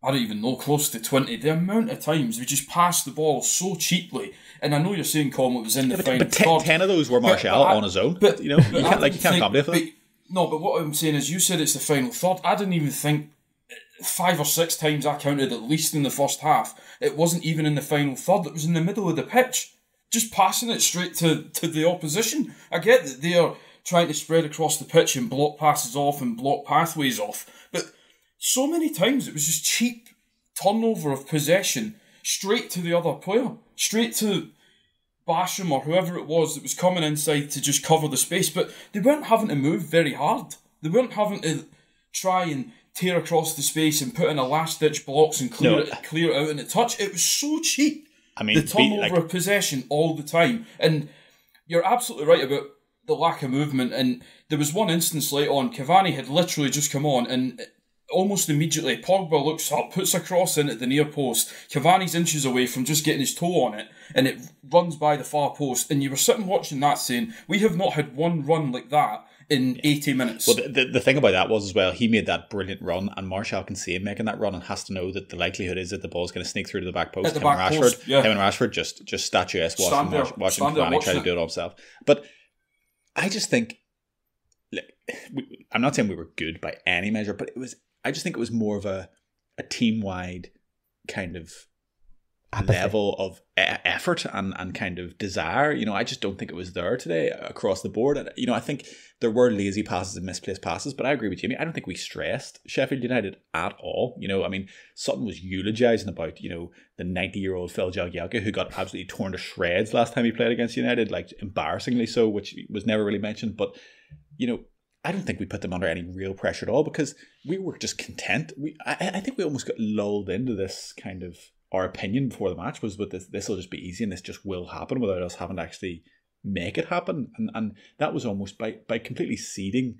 D: I don't even know, close to 20. The amount of times we just passed the ball so cheaply. And I know you're saying, Colm, it was in the final third.
B: 10 of those were Martial on his own. But you can't comment for that.
D: No, but what I'm saying is, you said it's the final third. I didn't even think 5 or 6 times I counted at least in the first half. It wasn't even in the final third. It was in the middle of the pitch. Just passing it straight to the opposition. I get that they are trying to spread across the pitch and block passes off and block pathways off. But so many times it was just cheap turnover of possession straight to the other player. Straight to Basham or whoever it was that was coming inside to just cover the space. But they weren't having to move very hard. They weren't having to try and tear across the space and put in a last-ditch blocks and clear it out in a touch. It was so cheap. I mean, the turnover of possession all the time. And you're absolutely right about the lack of movement. And there was one instance late on, Cavani had literally just come on, and almost immediately Pogba looks up, puts a cross in at the near post. Cavani's inches away from just getting his toe on it, and it runs by the far post. And you were sitting watching that saying, we have not had one run like that in 80 minutes.
B: Well, the thing about that was as well, he made that brilliant run, and Martial can see him making that run and has to know that the likelihood is that the ball's going to sneak through to the back post. Him and Rashford just statuesque watching Cavani try to do it himself. But I just think, I'm not saying we were good by any measure, but I just think it was more of a team-wide kind of level of effort and kind of desire. I just don't think it was there today across the board. And, I think there were lazy passes and misplaced passes, but I agree with Jamie. I don't think we stressed Sheffield United at all. Sutton was eulogising about, the 90-year-old Phil Jagielka, who got absolutely torn to shreds last time he played against United, like embarrassingly so, which was never really mentioned. But, I don't think we put them under any real pressure at all because we were just content. I think we almost got lulled into this kind of, our opinion before the match was with this will just be easy and this just will happen without us having to actually make it happen. And that was almost by completely ceding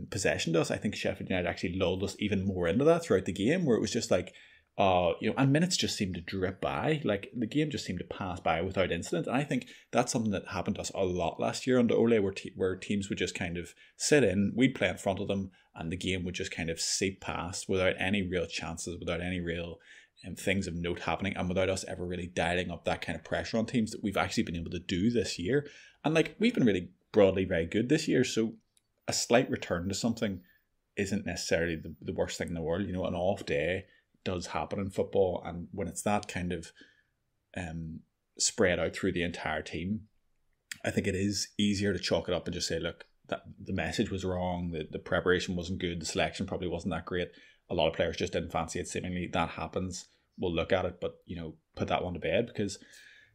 B: possession to us. I think Sheffield United actually lulled us even more into that throughout the game, where it was just like, and minutes just seemed to drip by. Like the game just seemed to pass by without incident. And I think that's something that happened to us a lot last year under Ole, where teams would just kind of sit in, we'd play in front of them, and the game would just kind of seep past without any real chances, without any real things of note happening, and without us ever really dialing up that kind of pressure on teams that we've actually been able to do this year. And we've been really broadly very good this year, so a slight return to something isn't necessarily the worst thing in the world. An off day does happen in football, and when it's that kind of spread out through the entire team, I think it is easier to chalk it up and just say, look, that the message was wrong, the preparation wasn't good, the selection probably wasn't that great. A lot of players just didn't fancy it. Seemingly that happens. We'll look at it, but put that one to bed, because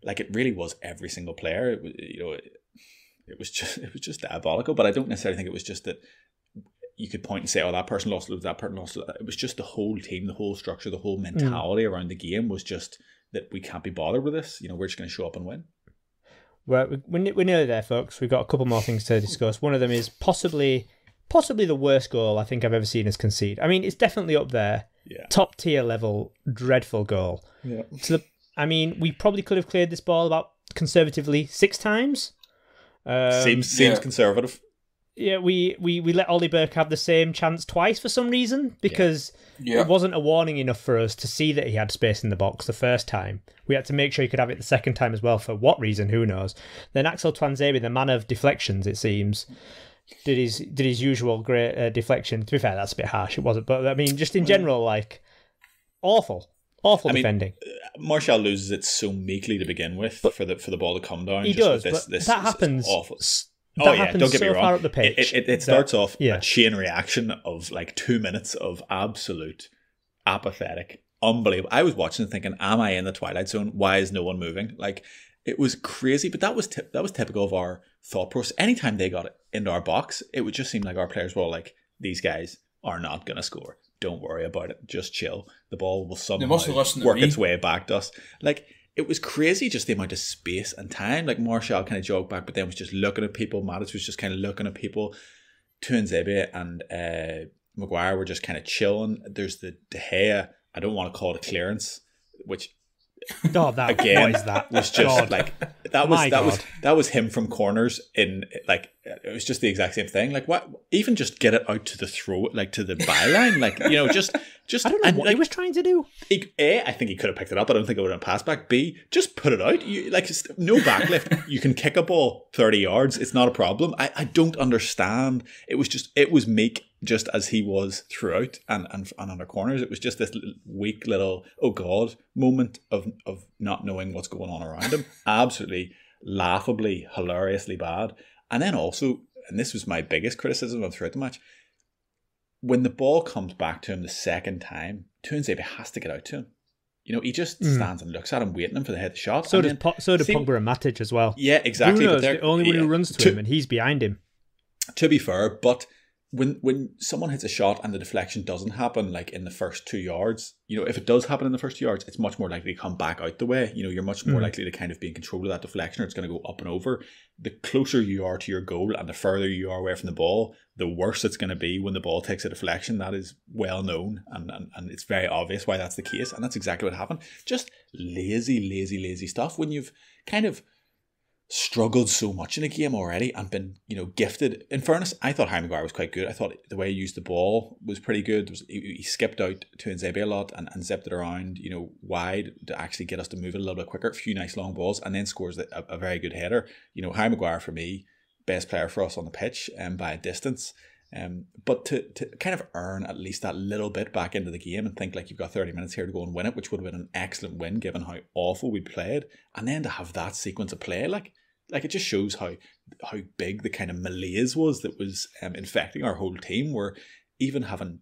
B: it really was every single player. It was just diabolical. But I don't necessarily think it was just that you could point and say, oh, that person lost it, that person lost it. It was just the whole team, the whole structure, the whole mentality around the game was just that we can't be bothered with this. We're just going to show up and win.
A: Well, we're nearly there, folks. We've got a couple more things to discuss. One of them is possibly the worst goal I think I've ever seen us concede. I mean, it's definitely up there.
B: Yeah. Top
A: tier level, dreadful goal.
B: Yeah.
A: We probably could have cleared this ball about conservatively 6 times.
B: Seems conservative.
A: Yeah, we let Ollie Burke have the same chance twice for some reason, because it wasn't a warning enough for us to see that he had space in the box the first time. We had to make sure he could have it the second time as well. For what reason, who knows? Then Axel Tuanzebe, the man of deflections, it seems, did his usual great deflection. To be fair, that's a bit harsh. It wasn't, but I mean, just in general, like awful defending.
B: Martial loses it so meekly to begin with, but for the ball to come down.
A: He
B: just
A: does,
B: this
A: that happens.
B: Awful.
A: That happens
B: don't get me
A: so
B: wrong.
A: far up the pitch.
B: It starts off a chain reaction of like 2 minutes of absolute apathetic, unbelievable. I was watching and thinking, am I in the twilight zone? Why is no one moving? Like, it was crazy, but that was typical of our thought process. Anytime they got it into our box, it would just seem like our players were all like, these guys are not going to score. Don't worry about it. Just chill. The ball will somehow work its way back to us. Like, it was crazy, just the amount of space and time. Like, Martial kind of jogged back, but then was just looking at people. Matic was just kind of looking at people. Tuanzebe and Maguire were just kind of chilling. There's the De Gea, I don't want to call it a clearance, which was just like that was him from corners in, like, it was just the exact same thing. Like, what, even just get it out to the throat, like to the byline, like, you know, just
A: I don't know what he was trying to do.
B: I think he could have picked it up. I don't think it would have passed back. B, just put it out. You, like, no backlift. You can kick a ball 30 yards. It's not a problem. I don't understand. It was meek, just as he was throughout and on the corners. It was just this weak little, oh God, moment of not knowing what's going on around him. Absolutely laughably, hilariously bad. And then also, and this was my biggest criticism of throughout the match, when the ball comes back to him the second time, Tuanzebe has to get out to him. You know, he just stands and looks at him, waiting for the head shot.
A: So did Pogba and Matic as well.
B: Yeah, exactly.
A: Bruno's the only one who runs to him, and he's behind him.
B: To be fair, but when someone hits a shot and the deflection doesn't happen, like in the first 2 yards, you know, if it does happen in the first 2 yards, it's much more likely to come back out the way. You know, you're much more likely to kind of be in control of that deflection, or it's going to go up and over. The closer you are to your goal and the further you are away from the ball, the worse it's going to be when the ball takes a deflection. That is well known, and it's very obvious why that's the case, and that's exactly what happened. Just lazy stuff when you've kind of struggled so much in a game already and been, you know, gifted. In fairness, I thought Harry Maguire was quite good. I thought the way he used the ball was pretty good. He skipped out to Nzebe a lot and zipped it around, you know, wide to actually get us to move it a little bit quicker. A few nice long balls, and then scores a very good header. You know, Harry Maguire, for me, best player for us on the pitch by a distance. But to kind of earn at least that little bit back into the game and think like you've got 30 minutes here to go and win it, which would have been an excellent win given how awful we played, and then to have that sequence of play, like it just shows how big the kind of malaise was that was infecting our whole team. Where even having,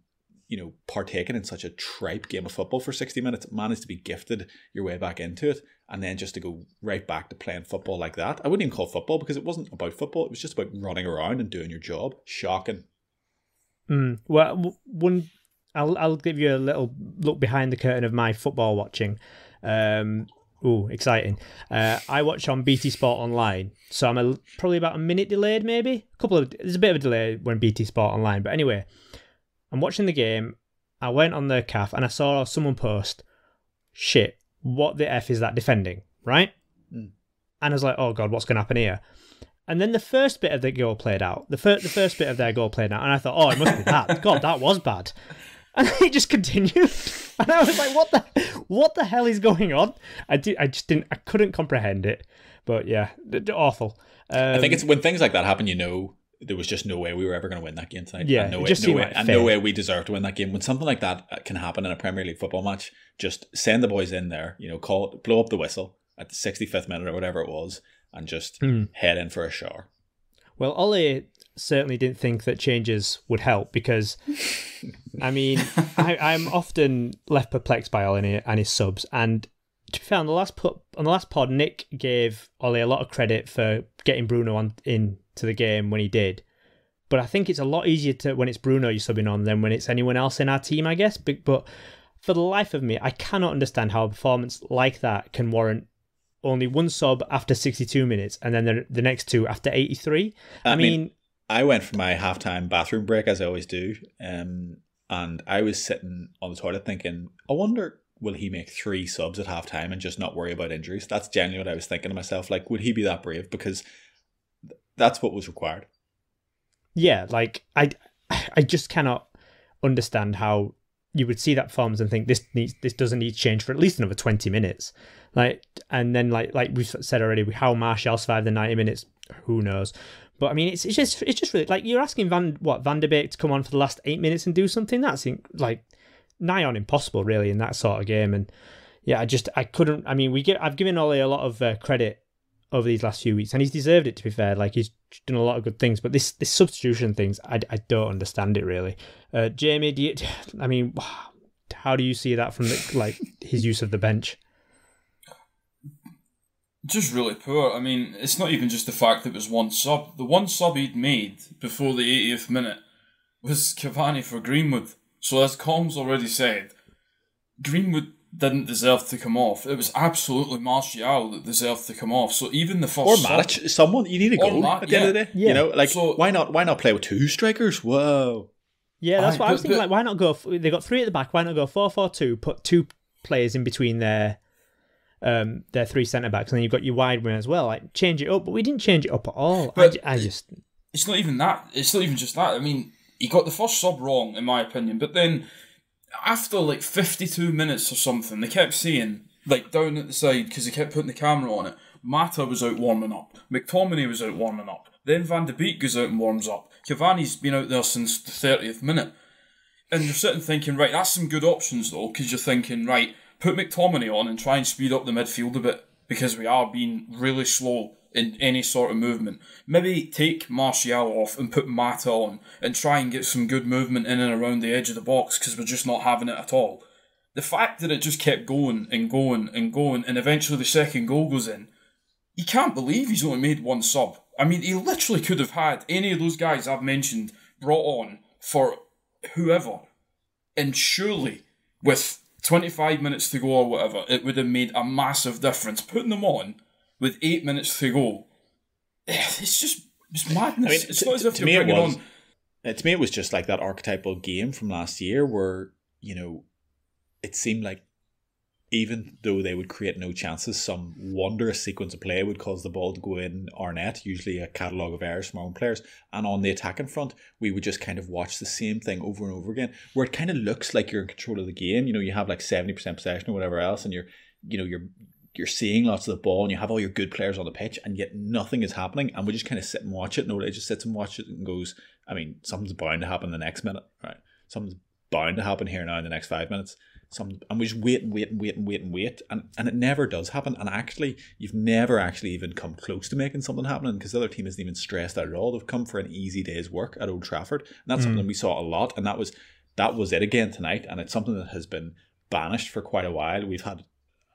B: you know, partaken in such a tripe game of football for 60 minutes, managed to be gifted your way back into it, and then just to go right back to playing football like that. I wouldn't even call it football, because it wasn't about football. It was just about running around and doing your job. Shocking.
A: Well, I'll give you a little look behind the curtain of my football watching. Exciting. I watch on BT Sport Online, so I'm probably about a minute delayed, maybe. There's a bit of a delay when BT Sport Online, but anyway, I'm watching the game. I went on the CAF and I saw someone post, shit, what the F is that defending, right? And I was like, oh God, what's going to happen here? And then the first bit of the goal played out, the first bit of their goal played out, and I thought, oh, it must be that. God, that was bad. And then it just continued, and I was like, what the hell is going on? I couldn't comprehend it. But yeah, awful.
B: I think it's when things like that happen, you know, there was just no way we were ever going to win that game tonight.
A: Yeah,
B: no way we deserve to win that game. When something like that can happen in a Premier League football match, just send the boys in there, you know, blow up the whistle at the 65th minute or whatever it was, and just head in for a shower. Well,
A: Ollie certainly didn't think that changes would help, because I mean, I'm often left perplexed by Ollie and his subs. And to be fair, on the last pod, Nick gave Ollie a lot of credit for getting Bruno into the game when he did. But I think it's a lot easier when it's Bruno you're subbing on than when it's anyone else in our team, I guess. But for the life of me, I cannot understand how a performance like that can warrant only one sub after 62 minutes and then the next two after 83. I mean,
B: I went for my halftime bathroom break, as I always do, and I was sitting on the toilet thinking, I wonder, will he make 3 subs at halftime and just not worry about injuries? That's genuinely what I was thinking to myself. Like, would he be that brave? Because that's what was required.
A: yeah, like I just cannot understand how you would see that performance and think this doesn't need to change for at least another 20 minutes. Like, and then like we've said already, how Martial survived the 90 minutes, who knows? But I mean, it's just really like you're asking Van de Beek to come on for the last 8 minutes and do something that's like nigh on impossible, really, in that sort of game. And yeah, I couldn't. I mean, I've given Ole a lot of credit over these last few weeks, and he's deserved it, to be fair. Like, he's done a lot of good things, but this substitution things, I don't understand it, really. Jamie, how do you see that from his use of the bench?
D: Just really poor. I mean, it's not even just the fact that it was one sub. The one sub he'd made before the 80th minute was Cavani for Greenwood. So as Colm's already said, Greenwood didn't deserve to come off. It was absolutely Martial that deserved to come off. So even the first
B: or Matic, someone you need a goal at the end of the day.
A: Yeah.
B: You know, like so, why not play with two strikers? Whoa.
A: Yeah, that's what I was thinking. Like, why not go? They got three at the back. Why not go 4-4-2? Put two players in between their three centre backs, and then you've got your wide wing as well. Like, change it up, but we didn't change it up at all.
D: But
A: I just.
D: It's not even that. It's not even just that. I mean, he got the first sub wrong, in my opinion, but then after like 52 minutes or something, they kept saying, like down at the side, because they kept putting the camera on it, Mata was out warming up, McTominay was out warming up, then Van de Beek goes out and warms up, Cavani's been out there since the 30th minute. And you're sitting thinking, right, that's some good options though, because you're thinking, right, put McTominay on and try and speed up the midfield a bit, because we are being really slow in any sort of movement. Maybe take Martial off and put Mata on and try and get some good movement in and around the edge of the box, because we're just not having it at all. The fact that it just kept going and going and going, and eventually the second goal goes in, you can't believe he's only made one sub. I mean, he literally could have had any of those guys I've mentioned brought on for whoever, and surely with 25 minutes to go or whatever, it would have made a massive difference. Putting them on with 8 minutes to go, it's madness. I mean, it's not as if you're bringing on.
B: To me, it was just like that archetypal game from last year where, you know, it seemed like even though they would create no chances, some wondrous sequence of play would cause the ball to go in our net, usually a catalogue of errors from our own players. And on the attacking front, we would just kind of watch the same thing over and over again, where it kind of looks like you're in control of the game. You know, you have like 70% possession or whatever else, and you're seeing lots of the ball, and you have all your good players on the pitch, and yet nothing is happening. And we just kind of sit and watch it. Nobody just sits and watches it and goes, I mean, something's bound to happen the next minute, right? Something's bound to happen here now in the next 5 minutes. And we just wait, and it never does happen. And actually, you've never actually even come close to making something happen, because the other team isn't even stressed out at all. They've come for an easy day's work at Old Trafford, and that's something we saw a lot. And that was it again tonight. And it's something that has been banished for quite a while. We've had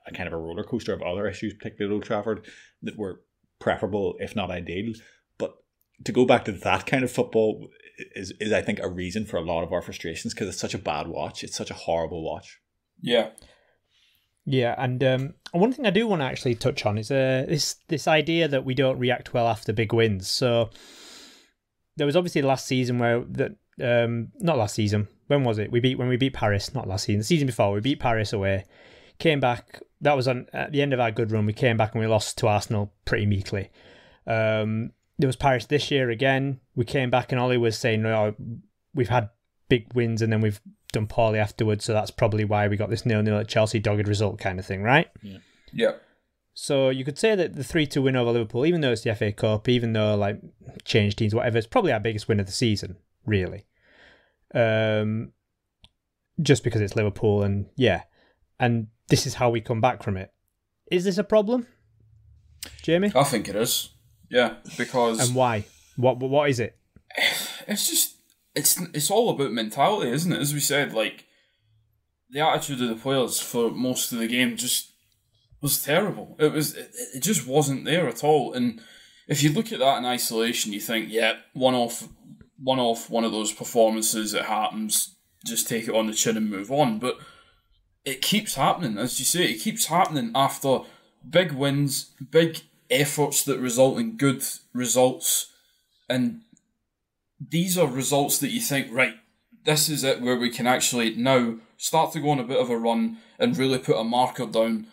B: a kind of a roller coaster of other issues, particularly at Old Trafford, that were preferable, if not ideal. But to go back to that kind of football is I think a reason for a lot of our frustrations, because it's such a bad watch. It's such a horrible watch.
D: Yeah.
A: Yeah, and one thing I do want to actually touch on is this idea that we don't react well after big wins. So there was obviously last season where not last season. When was it? When we beat Paris, not last season. The season before, we beat Paris away. Came back. That was at the end of our good run. We came back and we lost to Arsenal pretty meekly. There was Paris this year again. We came back and Ollie was saying, "No, we've had big wins and then we've done poorly afterwards, so that's probably why we got this 0-0 at Chelsea dogged result kind of thing," right?
D: Yeah.
A: So you could say that the 3-2 win over Liverpool, even though it's the FA Cup, even though like changed teams, whatever, it's probably our biggest win of the season, really. Just because it's Liverpool, and this is how we come back from it. Is this a problem, Jamie?
D: I think it is. Yeah, because...
A: And why? What is it?
D: It's just... It's all about mentality, isn't it? As we said, like, the attitude of the players for most of the game just was terrible. It just wasn't there at all. And if you look at that in isolation, you think, yeah, one off one of those performances, it happens, just take it on the chin and move on. But it keeps happening, as you say, it keeps happening after big wins, big efforts that result in good results, and these are results that you think, right, this is it where we can actually now start to go on a bit of a run and really put a marker down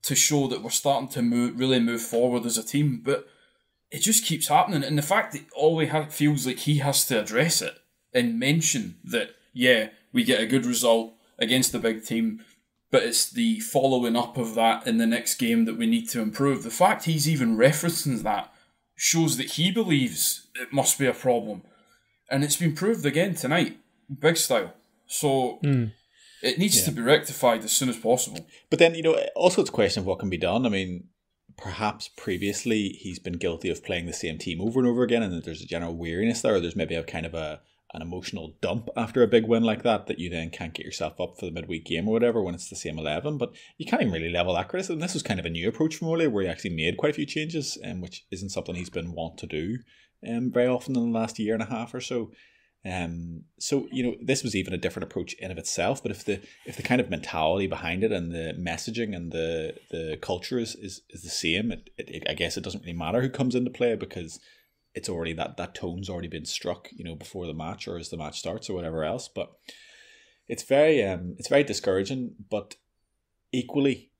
D: to show that we're starting to really move forward as a team. But it just keeps happening. And the fact that Ollie feels like he has to address it and mention that, yeah, we get a good result against the big team, but it's the following up of that in the next game that we need to improve. The fact he's even referencing that shows that he believes it must be a problem. And it's been proved again tonight, big style. So it needs to be rectified as soon as possible.
B: But then, also it's a question of what can be done. I mean, perhaps previously he's been guilty of playing the same team over and over again, and that there's a general weariness there, or there's maybe a kind of an emotional dump after a big win like that you then can't get yourself up for the midweek game or whatever when it's the same 11. But you can't even really level that criticism. This was kind of a new approach from Ole, where he actually made quite a few changes, which isn't something he's been wont to do very often in the last year and a half or so. This was even a different approach in of itself. But if the kind of mentality behind it and the messaging and the culture is the same, I guess it doesn't really matter who comes into play, because it's already that tone's already been struck, before the match or as the match starts or whatever else. But it's very discouraging. But equally,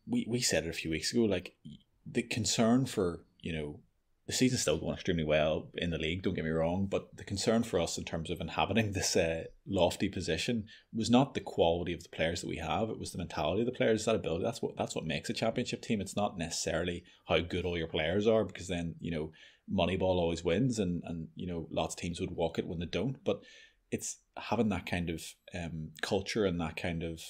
B: we said it a few weeks ago, like the concern for, the season's still going extremely well in the league, don't get me wrong, but the concern for us in terms of inhabiting this lofty position was not the quality of the players that we have, it was the mentality of the players, that ability. That's what makes a championship team. It's not necessarily how good all your players are, because then, Moneyball always wins, and lots of teams would walk it when they don't. But it's having that kind of culture and that kind of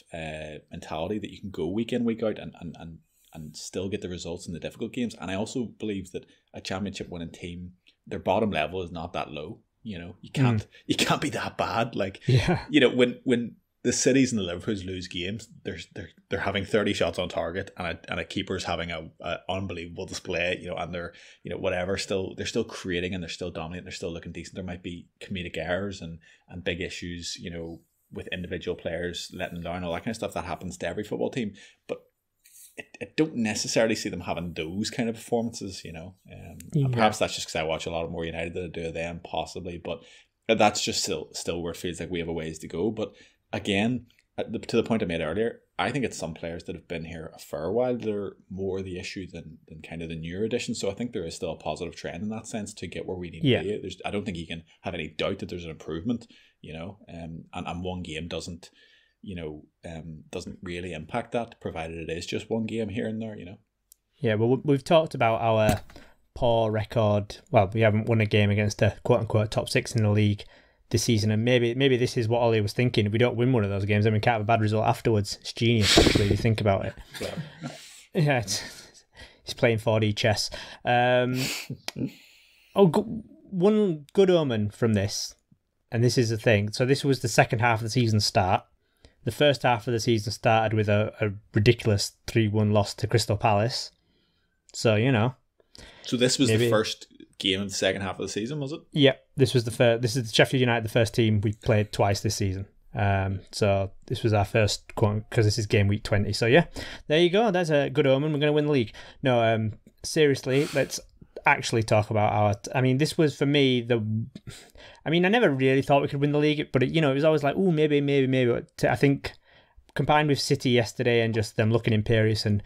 B: mentality that you can go week in, week out and still get the results in the difficult games. And I also believe that a championship winning team, their bottom level is not that low. You can't be that bad. Like, when the Cities and the Liverpools lose games, they're having 30 shots on target and a keeper's having a unbelievable display, and they're, whatever, they're still creating and they're still dominating, they're still looking decent. There might be comedic errors and big issues, with individual players letting them down, all that kind of stuff. That happens to every football team. But I don't necessarily see them having those kind of performances, and perhaps that's just because I watch a lot more United than I do of them, possibly, but that's just still where it feels like we have a ways to go. But again, to the point I made earlier, I think it's some players that have been here a fair while that are more the issue than kind of the newer additions. So I think there is still a positive trend in that sense to get where we need to be. I don't think you can have any doubt that there's an improvement, and one game doesn't really impact that, provided it is just one game here and there,
A: Yeah, well, we've talked about our poor record. Well, we haven't won a game against a quote-unquote top six in the league this season, and maybe this is what Ollie was thinking. If we don't win one of those games, then we can't have a bad result afterwards. It's genius, actually, if you think about it. Yeah, he's playing 4D chess. One good omen from this, and this is the thing. So this was the second half of the season start. The first half of the season started with a ridiculous 3-1 loss to Crystal Palace. So,
B: So this was the first game of the second half of the season, was it?
A: Yep. This is the Sheffield United, the first team we played twice this season. So this was our first quote, because this is game week 20. So yeah, there you go. That's a good omen. We're going to win the league. No, seriously, let's actually talk about this was for me I never really thought we could win the league, but it was always like, maybe. But I think combined with City yesterday and just them looking imperious and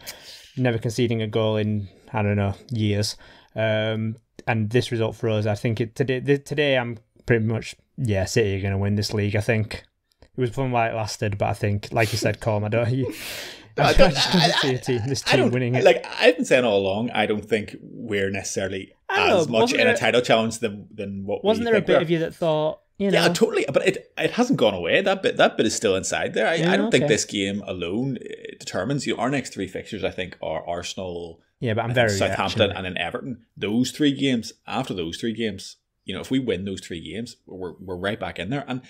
A: never conceding a goal in, I don't know, years, and this result for us, I think today I'm pretty much, City are going to win this league. I think it was fun while it lasted, but I think, like you said, Colm, I just don't see this team winning it.
B: Like I've been saying all along, I don't think we're necessarily as much in a title challenge than what
A: wasn't there a bit of you that thought,
B: Yeah, totally. But it hasn't gone away. That bit is still inside there. I don't think this game alone determines. Our next three fixtures, I think, are Arsenal,
A: but I'm very
B: Southampton, and then Everton. Those three games. After those three games, if we win those three games, we're right back in there. And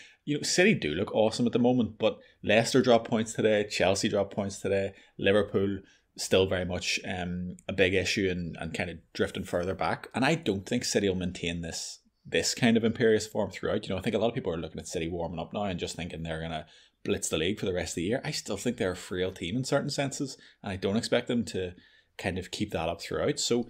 B: City do look awesome at the moment, but Leicester dropped points today, Chelsea dropped points today, Liverpool still very much a big issue and kind of drifting further back. And I don't think City will maintain this kind of imperious form throughout. I think a lot of people are looking at City warming up now and just thinking they're going to blitz the league for the rest of the year. I still think they're a frail team in certain senses, and I don't expect them to kind of keep that up throughout. So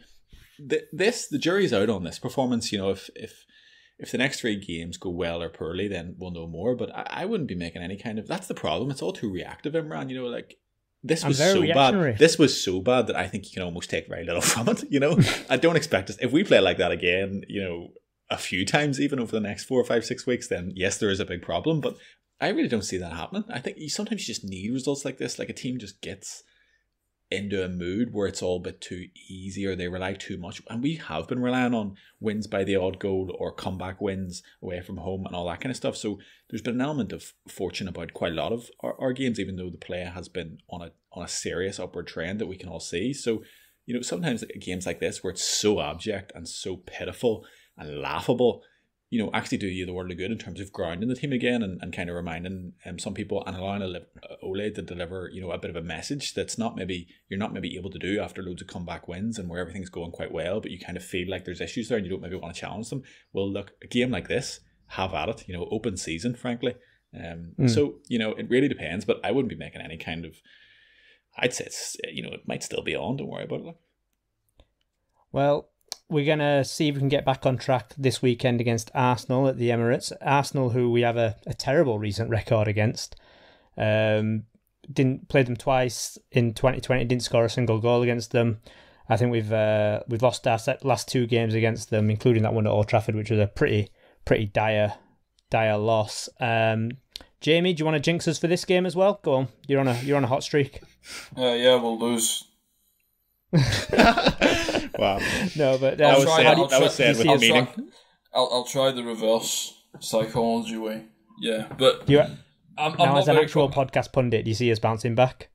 B: the jury's out on this performance. If the next three games go well or poorly, then we'll know more. But I wouldn't be making any kind of... That's the problem. It's all too reactive, Imran. this
A: I'm
B: was
A: very
B: so
A: reactionary.
B: bad. This was so bad that I think you can almost take very little from it. I don't expect us, if we play like that again, a few times even over the next 4 or 5, 6 weeks, then yes, there is a big problem. But I really don't see that happening. I think sometimes you just need results like this. Like a team just gets into a mood where it's all a bit too easy, or they rely too much. And we have been relying on wins by the odd goal or comeback wins away from home and all that kind of stuff. So there's been an element of fortune about quite a lot of our games, even though the play has been on a serious upward trend that we can all see. So, sometimes games like this where it's so abject and so pitiful and laughable, actually do you the world of good in terms of grounding the team again and kind of reminding some people and allowing Ole to deliver, a bit of a message that's you're not maybe able to do after loads of comeback wins and where everything's going quite well, but you kind of feel like there's issues there and you don't maybe want to challenge them. Well, look, a game like this, have at it, open season, frankly. So, it really depends, but I wouldn't be making any kind of, I'd say it's, it might still be on, don't worry about it.
A: Well, we're going to see if we can get back on track this weekend against Arsenal at the Emirates. Arsenal, who we have a terrible recent record against. Didn't play them twice in 2020, didn't score a single goal against them. I think we've lost our last 2 games against them, including that one at Old Trafford, which was a pretty dire loss. Jamie, do you want to jinx us for this game as well? Go on, you're on a hot streak.
D: Yeah, we'll lose.
B: Wow.
A: No, but
B: that was said with meaning.
D: I'll try the reverse psychology way. Yeah, but I'm
A: now,
D: not
A: as an actual podcast pundit, do you see us bouncing back?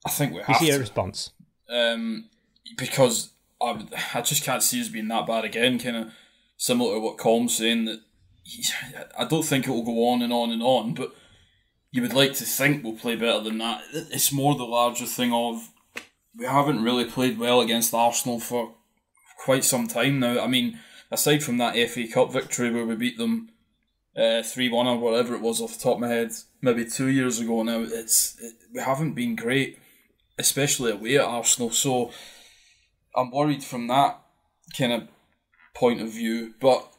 D: I think we have.
A: You see
D: to.
A: a response?
D: Because I just can't see us being that bad again. Kind of similar to what Colm's saying, that I don't think it will go on and on and on. But you would like to think we'll play better than that. It's more the larger thing of, we haven't really played well against Arsenal for quite some time now. I mean, aside from that FA Cup victory where we beat them 3-1 or whatever it was off the top of my head, maybe 2 years ago now, we haven't been great, especially away at Arsenal. So I'm worried from that kind of point of view. But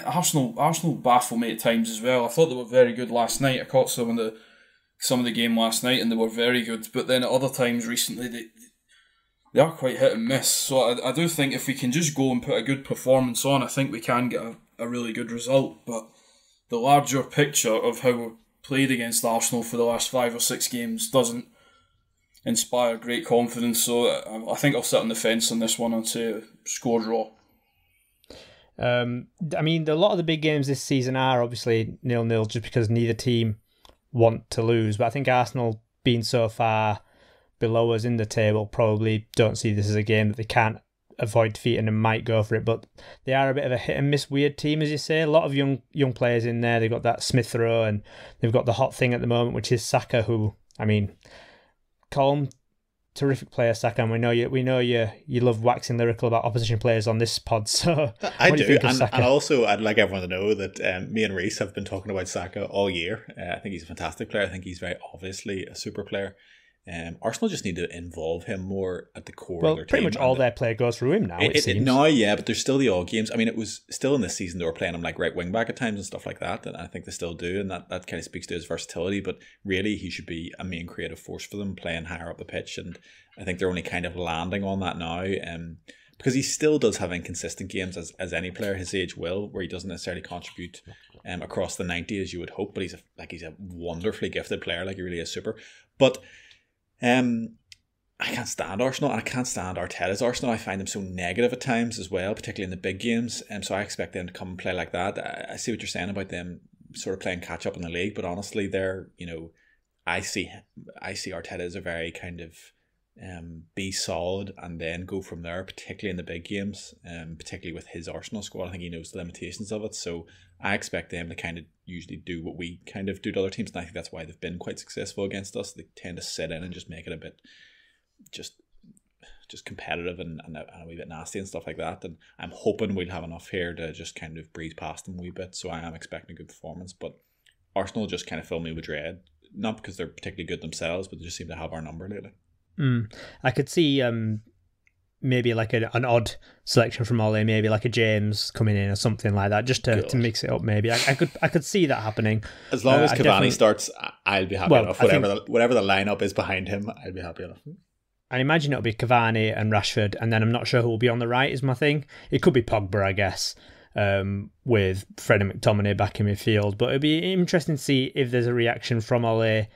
D: Arsenal baffle me at times as well. I thought they were very good last night. I caught some of the game last night and they were very good, but then at other times recently they are quite hit and miss. So I do think if we can just go and put a good performance on, I think we can get a really good result. But the larger picture of how we played against Arsenal for the last 5 or 6 games doesn't inspire great confidence. So I think I'll sit on the fence on this one and say score draw.
A: I mean, a lot of the big games this season are obviously 0-0 just because neither team want to lose, but I think Arsenal, being so far below us in the table, probably don't see this as a game that they can't avoid defeating and might go for it. But they are a bit of a hit and miss weird team, as you say. A lot of young players in there. They've got that Smith Rowe and they've got the hot thing at the moment, which is Saka, who, I mean, Colm, terrific player, Saka, and we know you love waxing lyrical about opposition players on this pod. So
B: I do, and also I'd like everyone to know that me and Reese have been talking about Saka all year. I think he's a fantastic player. I think he's very obviously a super player. Arsenal just need to involve him more at the core of their team.
A: Well, pretty much all their play goes through him now, it seems.
B: No, yeah, but there's still the odd games. I mean, it was still in this season they were playing him like right wing back at times and stuff like that, and I think they still do, and that kind of speaks to his versatility. But really, he should be a main creative force for them, playing higher up the pitch, and I think they're only kind of landing on that now, because he still does have inconsistent games, as any player his age will, where he doesn't necessarily contribute across the 90 as you would hope, but he's a wonderfully gifted player, like he really is super. But I can't stand Arsenal, and I can't stand Arteta's Arsenal. I find them so negative at times as well, particularly in the big games. So I expect them to come and play like that. I see what you're saying about them sort of playing catch up in the league, but honestly, I see Arteta as a very kind of be solid and then go from there, particularly in the big games, particularly with his Arsenal squad. I think he knows the limitations of it, so I expect them to kind of usually do what we kind of do to other teams, and I think that's why they've been quite successful against us. They tend to sit in and just make it a bit just competitive and a wee bit nasty and stuff like that, and I'm hoping we'll have enough here to just kind of breeze past them a wee bit, so I am expecting a good performance. But Arsenal just kind of fill me with dread, not because they're particularly good themselves, but they just seem to have our number lately.
A: I could see maybe like an odd selection from Ole, maybe like a James coming in or something like that, just to mix it up. Maybe I could see that happening.
B: As long as Cavani starts, I'll be happy enough. Whatever the lineup is behind him, I'll be happy enough.
A: I imagine it'll be Cavani and Rashford, and then I'm not sure who will be on the right is my thing. It could be Pogba, I guess, with Fred and McTominay back in midfield. But it'd be interesting to see if there's a reaction from Ole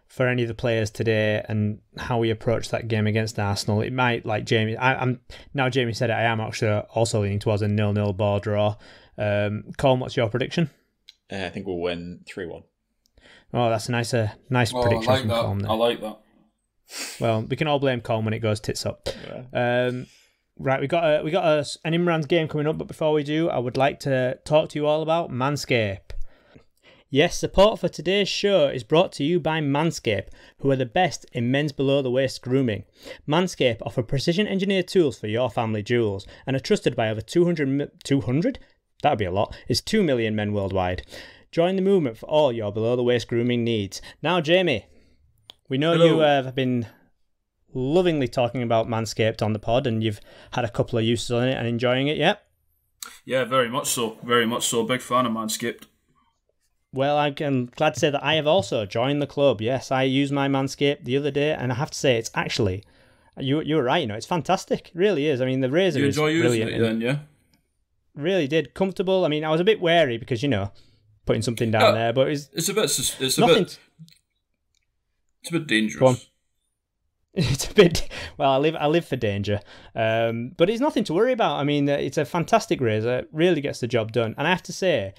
A: for any of the players today and how we approach that game against Arsenal. It might, like Jamie, now Jamie said it, I am actually also leaning towards a 0-0 ball draw. Colm, what's your prediction?
B: I think we'll win 3-1.
A: Oh, that's a nice prediction from Colm there.
D: I like that.
A: Well, we can all blame Colm when it goes tits up. Yeah. Right, we got an Imran's game coming up, but before we do, I would like to talk to you all about Manscaped. Yes, support for today's show is brought to you by Manscaped, who are the best in men's below-the-waist grooming. Manscaped offer precision-engineered tools for your family jewels and are trusted by over 200? That would be a lot. It's 2 million men worldwide. Join the movement for all your below-the-waist grooming needs. Now, Jamie, we know you have been lovingly talking about Manscaped on the pod, and you've had a couple of uses on it and enjoying it, yeah?
D: Yeah, very much so. Very much so. Big fan of Manscaped.
A: Well, I'm glad to say that I have also joined the club. Yes, I used my Manscaped the other day, and I have to say it's actually, you were right, it's fantastic. It really is. I mean, the razor is brilliant.
D: You enjoy using it then, yeah?
A: Really did. Comfortable. I mean, I was a bit wary because, putting something down there, but it's a
D: bit dangerous.
A: It's a bit. Well, I live for danger, but it's nothing to worry about. I mean, it's a fantastic razor. It really gets the job done. And I have to say,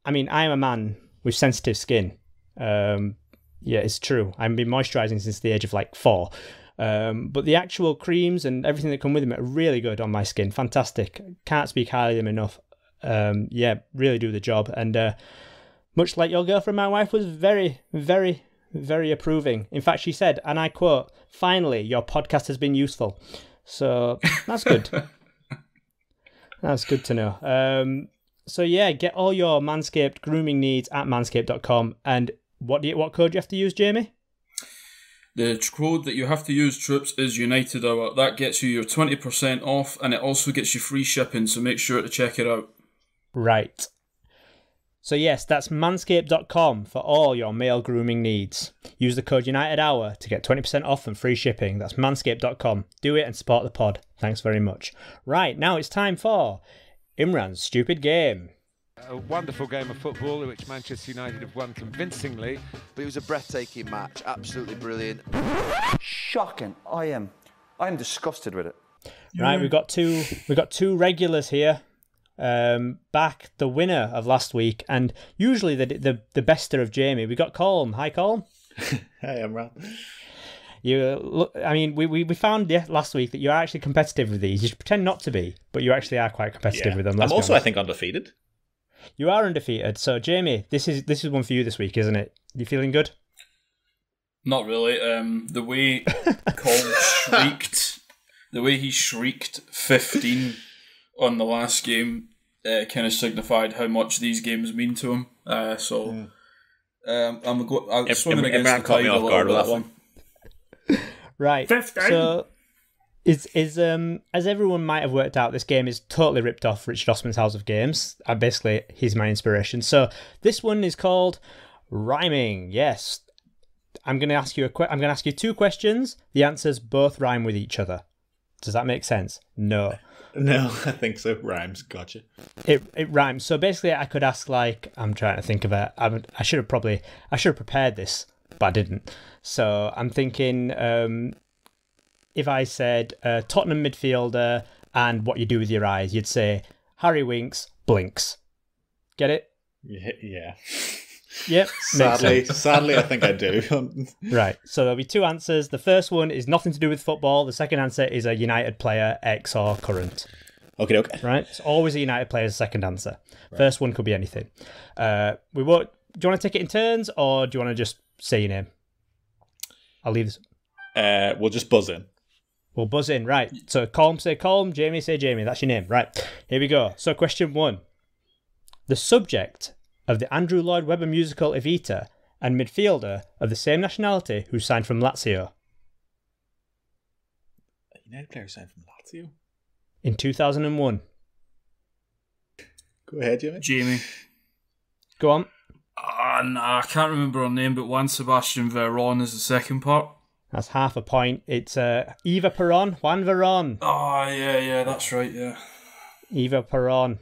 A: I mean, I am a man with sensitive skin. Yeah, it's true. I've been moisturising since the age of 4. But the actual creams and everything that come with them are really good on my skin. Fantastic. Can't speak highly of them enough. Yeah, really do the job. And much like your girlfriend, my wife was very, very, very approving. In fact, she said, and I quote, "Finally, your podcast has been useful." So that's good. That's good to know. So yeah, get all your Manscaped grooming needs at manscaped.com. And what code do you have to use, Jamie?
D: The code that you have to use, troops, is United Hour. That gets you your 20% off, and it also gets you free shipping, so make sure to check it out.
A: Right. So yes, that's manscaped.com for all your male grooming needs. Use the code United Hour to get 20% off and free shipping. That's manscaped.com. Do it and support the pod. Thanks very much. Right, now it's time for Imran's Stupid Game.
E: A wonderful game of football in which Manchester United have won convincingly.
F: But it was a breathtaking match, absolutely brilliant.
G: Shocking. I'm disgusted with it.
A: Right, we've got two regulars here. Back the winner of last week, and usually the bester of Jamie. We got Colm. Hi, Colm.
B: Hey, Emran.
A: We found last week that you're actually competitive with these. You pretend not to be, but you actually are quite competitive with them.
B: I'm also, I think, undefeated.
A: You are undefeated. So, Jamie, this is one for you this week, isn't it? You feeling good?
D: Not really. The way Colm shrieked, the way he shrieked 15 on the last game kind of signified how much these games mean to him. I'm swimming against the tide a little bit. That one.
A: Right. 15. So, as everyone might have worked out, this game is totally ripped off Richard Osman's House of Games. Basically, he's my inspiration. So this one is called Rhyming. Yes. I'm going to ask you two questions. The answers both rhyme with each other. Does that make sense? No.
B: No, I think so. Rhymes. Gotcha.
A: It rhymes. So basically, I could ask I'm trying to think of it. I should have prepared this, but I didn't. So I'm thinking, if I said Tottenham midfielder and what you do with your eyes, you'd say Harry winks, blinks. Get it?
B: Yeah.
A: Yep.
B: Sadly, I think I do.
A: Right. So there'll be two answers. The first one is nothing to do with football. The second answer is a United player, ex or current.
B: Okay.
A: Right. It's always a United player's second answer. Right. First one could be anything. We won't. Do you want to take it in turns, or do you want to just say your name? I'll leave this.
B: We'll just buzz in.
A: We'll buzz in. Right. So Colm say Colm, Jamie say Jamie. That's your name. Right. Here we go. So question 1. The subject of the Andrew Lloyd Webber musical Evita and midfielder of the same nationality who signed from Lazio.
B: United player signed from Lazio.
A: In 2001.
B: Go ahead, Jimmy.
D: Jamie.
A: Go on.
D: Nah, I can't remember her name, but Juan Sebastian Veron is the second part.
A: That's half a point. It's Eva Peron, Juan Veron.
D: Oh, yeah, that's right, yeah.
A: Eva Peron.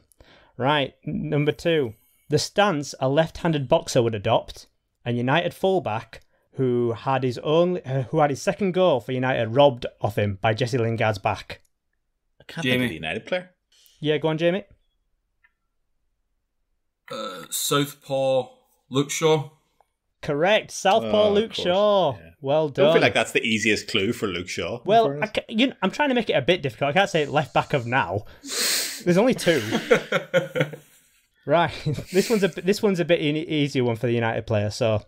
A: Right, number 2. The stance a left-handed boxer would adopt, a United fullback who had his second goal for United robbed off him by Jesse Lingard's back.
B: I can't think of the United player.
A: Yeah, go on, Jamie.
D: Southpaw Luke Shaw.
A: Correct, Southpaw Luke Shaw. Yeah. Well
B: I
A: done.
B: don't feel like that's the easiest clue for Luke Shaw.
A: Well, I'm trying to make it a bit difficult. I can't say left back of now. There's only 2. Right, this one's a bit easier one for the United player. So,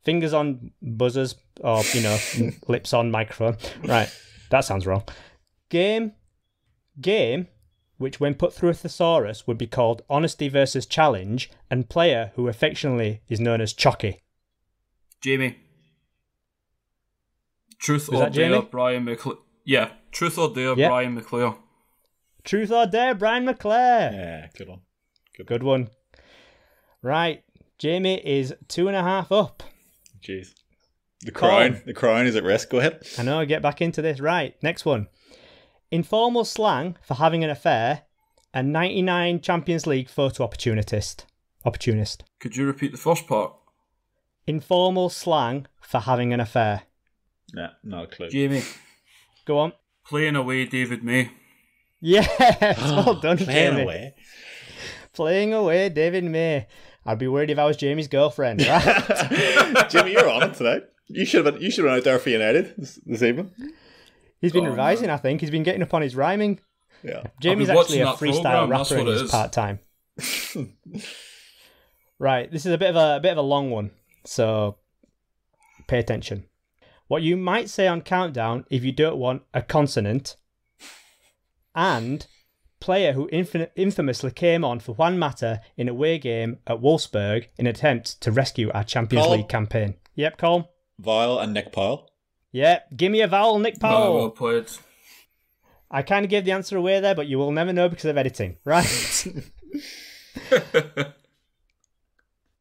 A: fingers on buzzers or lips on microphone. Right, that sounds wrong. Game, which when put through a thesaurus would be called Honesty versus Challenge, and player who affectionately is known as Chocky.
D: Jamie. Truth
A: Was
D: or
A: that
D: Dare,
A: Jamie?
D: Brian McClure. Yeah, Truth or Dare,
A: Yep.
D: Brian McClure.
A: Truth or Dare, Brian McClare.
B: Yeah, good one.
A: Good one. Right, Jamie is 2.5 up.
B: Jeez. The crown is at risk. Go ahead.
A: I know, get back into this. Right, next one. Informal slang for having an affair, a 99 Champions League photo opportunist.
D: Could you repeat the first part?
A: Informal slang for having an affair.
B: Nah, not a clue.
D: Jamie.
A: Go on.
D: Playing away, David May.
A: Yes, well done,
B: Playing
A: Jamie.
B: away.
A: Playing away, David May. I'd be worried if I was Jamie's girlfriend, right?
B: Jimmy, you're on it tonight. You should have been out there for United this evening.
A: He's been revising, I think. He's been getting up on his rhyming.
B: Yeah.
A: Jamie's actually a freestyle rapper in his part-time. Right, this is a bit of a long one, so pay attention. What you might say on countdown if you don't want a consonant, and player who infamously came on for Juan Mata in a away game at Wolfsburg in an attempt to rescue our Champions League campaign. Yep, Colm.
B: Vile and Nick Powell.
A: Yep, give me a vowel, Nick Powell.
D: Well played.
A: I kind of gave the answer away there, but you will never know because of editing. Right.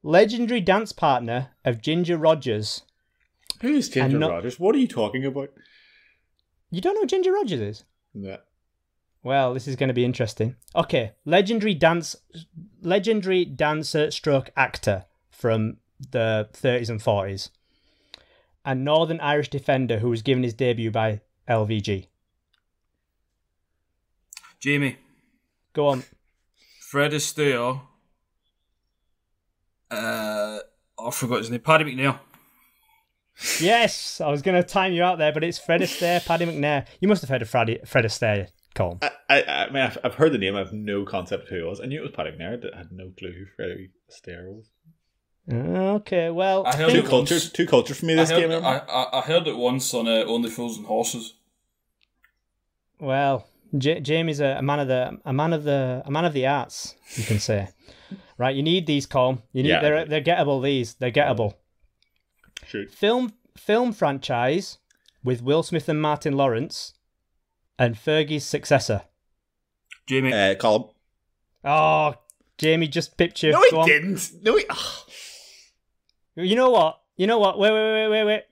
A: Legendary dance partner of Ginger Rogers.
B: Who is Ginger Rogers? What are you talking about?
A: You don't know who Ginger Rogers is?
B: Yeah.
A: Well, this is going to be interesting. Okay, legendary dancer stroke actor from the 30s and 40s. A Northern Irish defender who was given his debut by LVG.
D: Jamie.
A: Go on.
D: Fred Astaire. I forgot his name. Paddy McNair.
A: Yes, I was going to time you out there, but it's Fred Astaire, Paddy McNair. You must have heard of Fred Astaire, Colm.
B: I mean, I've heard the name. I have no concept of who it was. I knew it was Paddy McNair. I had no clue who Fred Astaire was.
A: Okay, well...
B: Two cultures for me this game.
D: I heard it once on Only Fools and Horses.
A: Well, Jamie's a man of the arts, you can say. Right, you need these, Colm. They're gettable. They're gettable.
B: Shoot.
A: Film franchise with Will Smith and Martin Lawrence, and Fergie's successor.
D: Jamie.
B: Colm.
A: Oh, Jamie just pipped you.
B: No, he didn't. No, he. Oh.
A: You know what? Wait.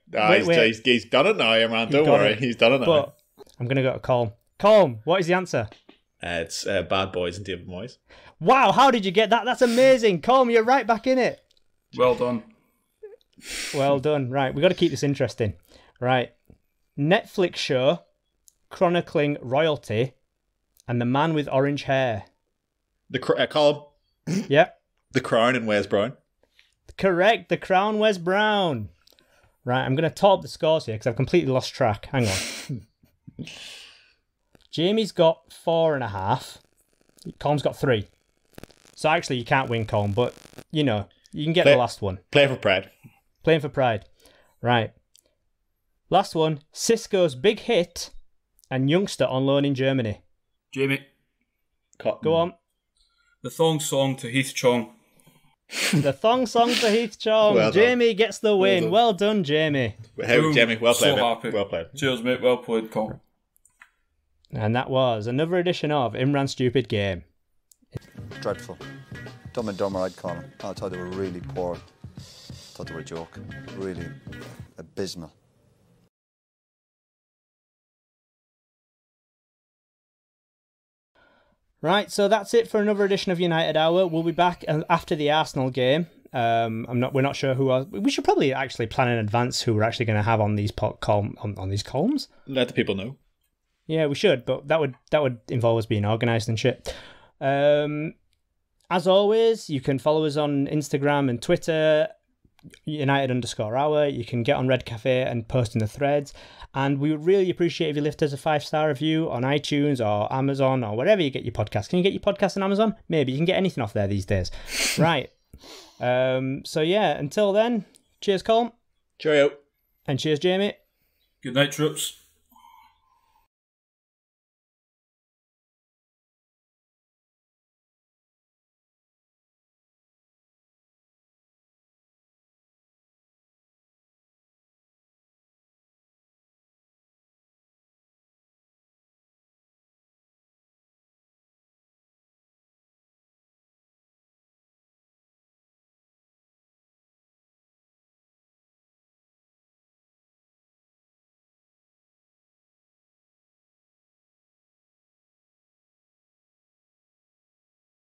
B: He's done it now, Imran. Don't worry. He's done it now.
A: But I'm going to go to Colm. Colm, what is the answer?
B: It's Bad Boys and David Moyes.
A: Wow, how did you get that? That's amazing. Colm, you're right back in it.
D: Well done.
A: Well done. Right, we've got to keep this interesting. Right. Netflix show chronicling royalty and the man with orange hair.
B: Colm.
A: Yep.
B: The Crown and Wes Brown.
A: Correct. The Crown, Wes Brown. Right, I'm going to top the scores here because I've completely lost track. Hang on. Jamie's got 4.5. Colm's got 3. So actually you can't win, Colm, but you can get the last one.
B: Play for pride.
A: Playing for pride. Right. Last one. Cisco's big hit and youngster on loan in Germany.
D: Jamie.
A: Go on.
D: The Thong Song to Heath Chong.
A: The Thong Song to Heath Chong.
B: Well
A: Jamie gets the win. Well done, Jamie.
B: Hey, Jamie, well played.
D: So happy.
B: Well played.
D: Cheers, mate. Well played, Colm.
A: And that was another edition of Imran's Stupid Game.
G: Dreadful. Dumb and Dumber, I'd call them. I thought they were really poor. I thought they were a joke. Really abysmal.
A: Right, so that's it for another edition of United Hour. We'll be back after the Arsenal game. We're not sure who else. We should probably actually plan in advance who we're actually going to have on these on these columns.
B: Let the people know.
A: Yeah, we should, but that would involve us being organised and shit. As always, you can follow us on Instagram and Twitter, United_hour. You can get on Red Cafe and post in the threads. And we would really appreciate if you left us a 5-star review on iTunes or Amazon or wherever you get your podcast. Can you get your podcast on Amazon? Maybe. You can get anything off there these days. Right. So yeah, until then, cheers, Colm.
B: Cheerio.
A: And cheers, Jamie.
D: Good night, troops.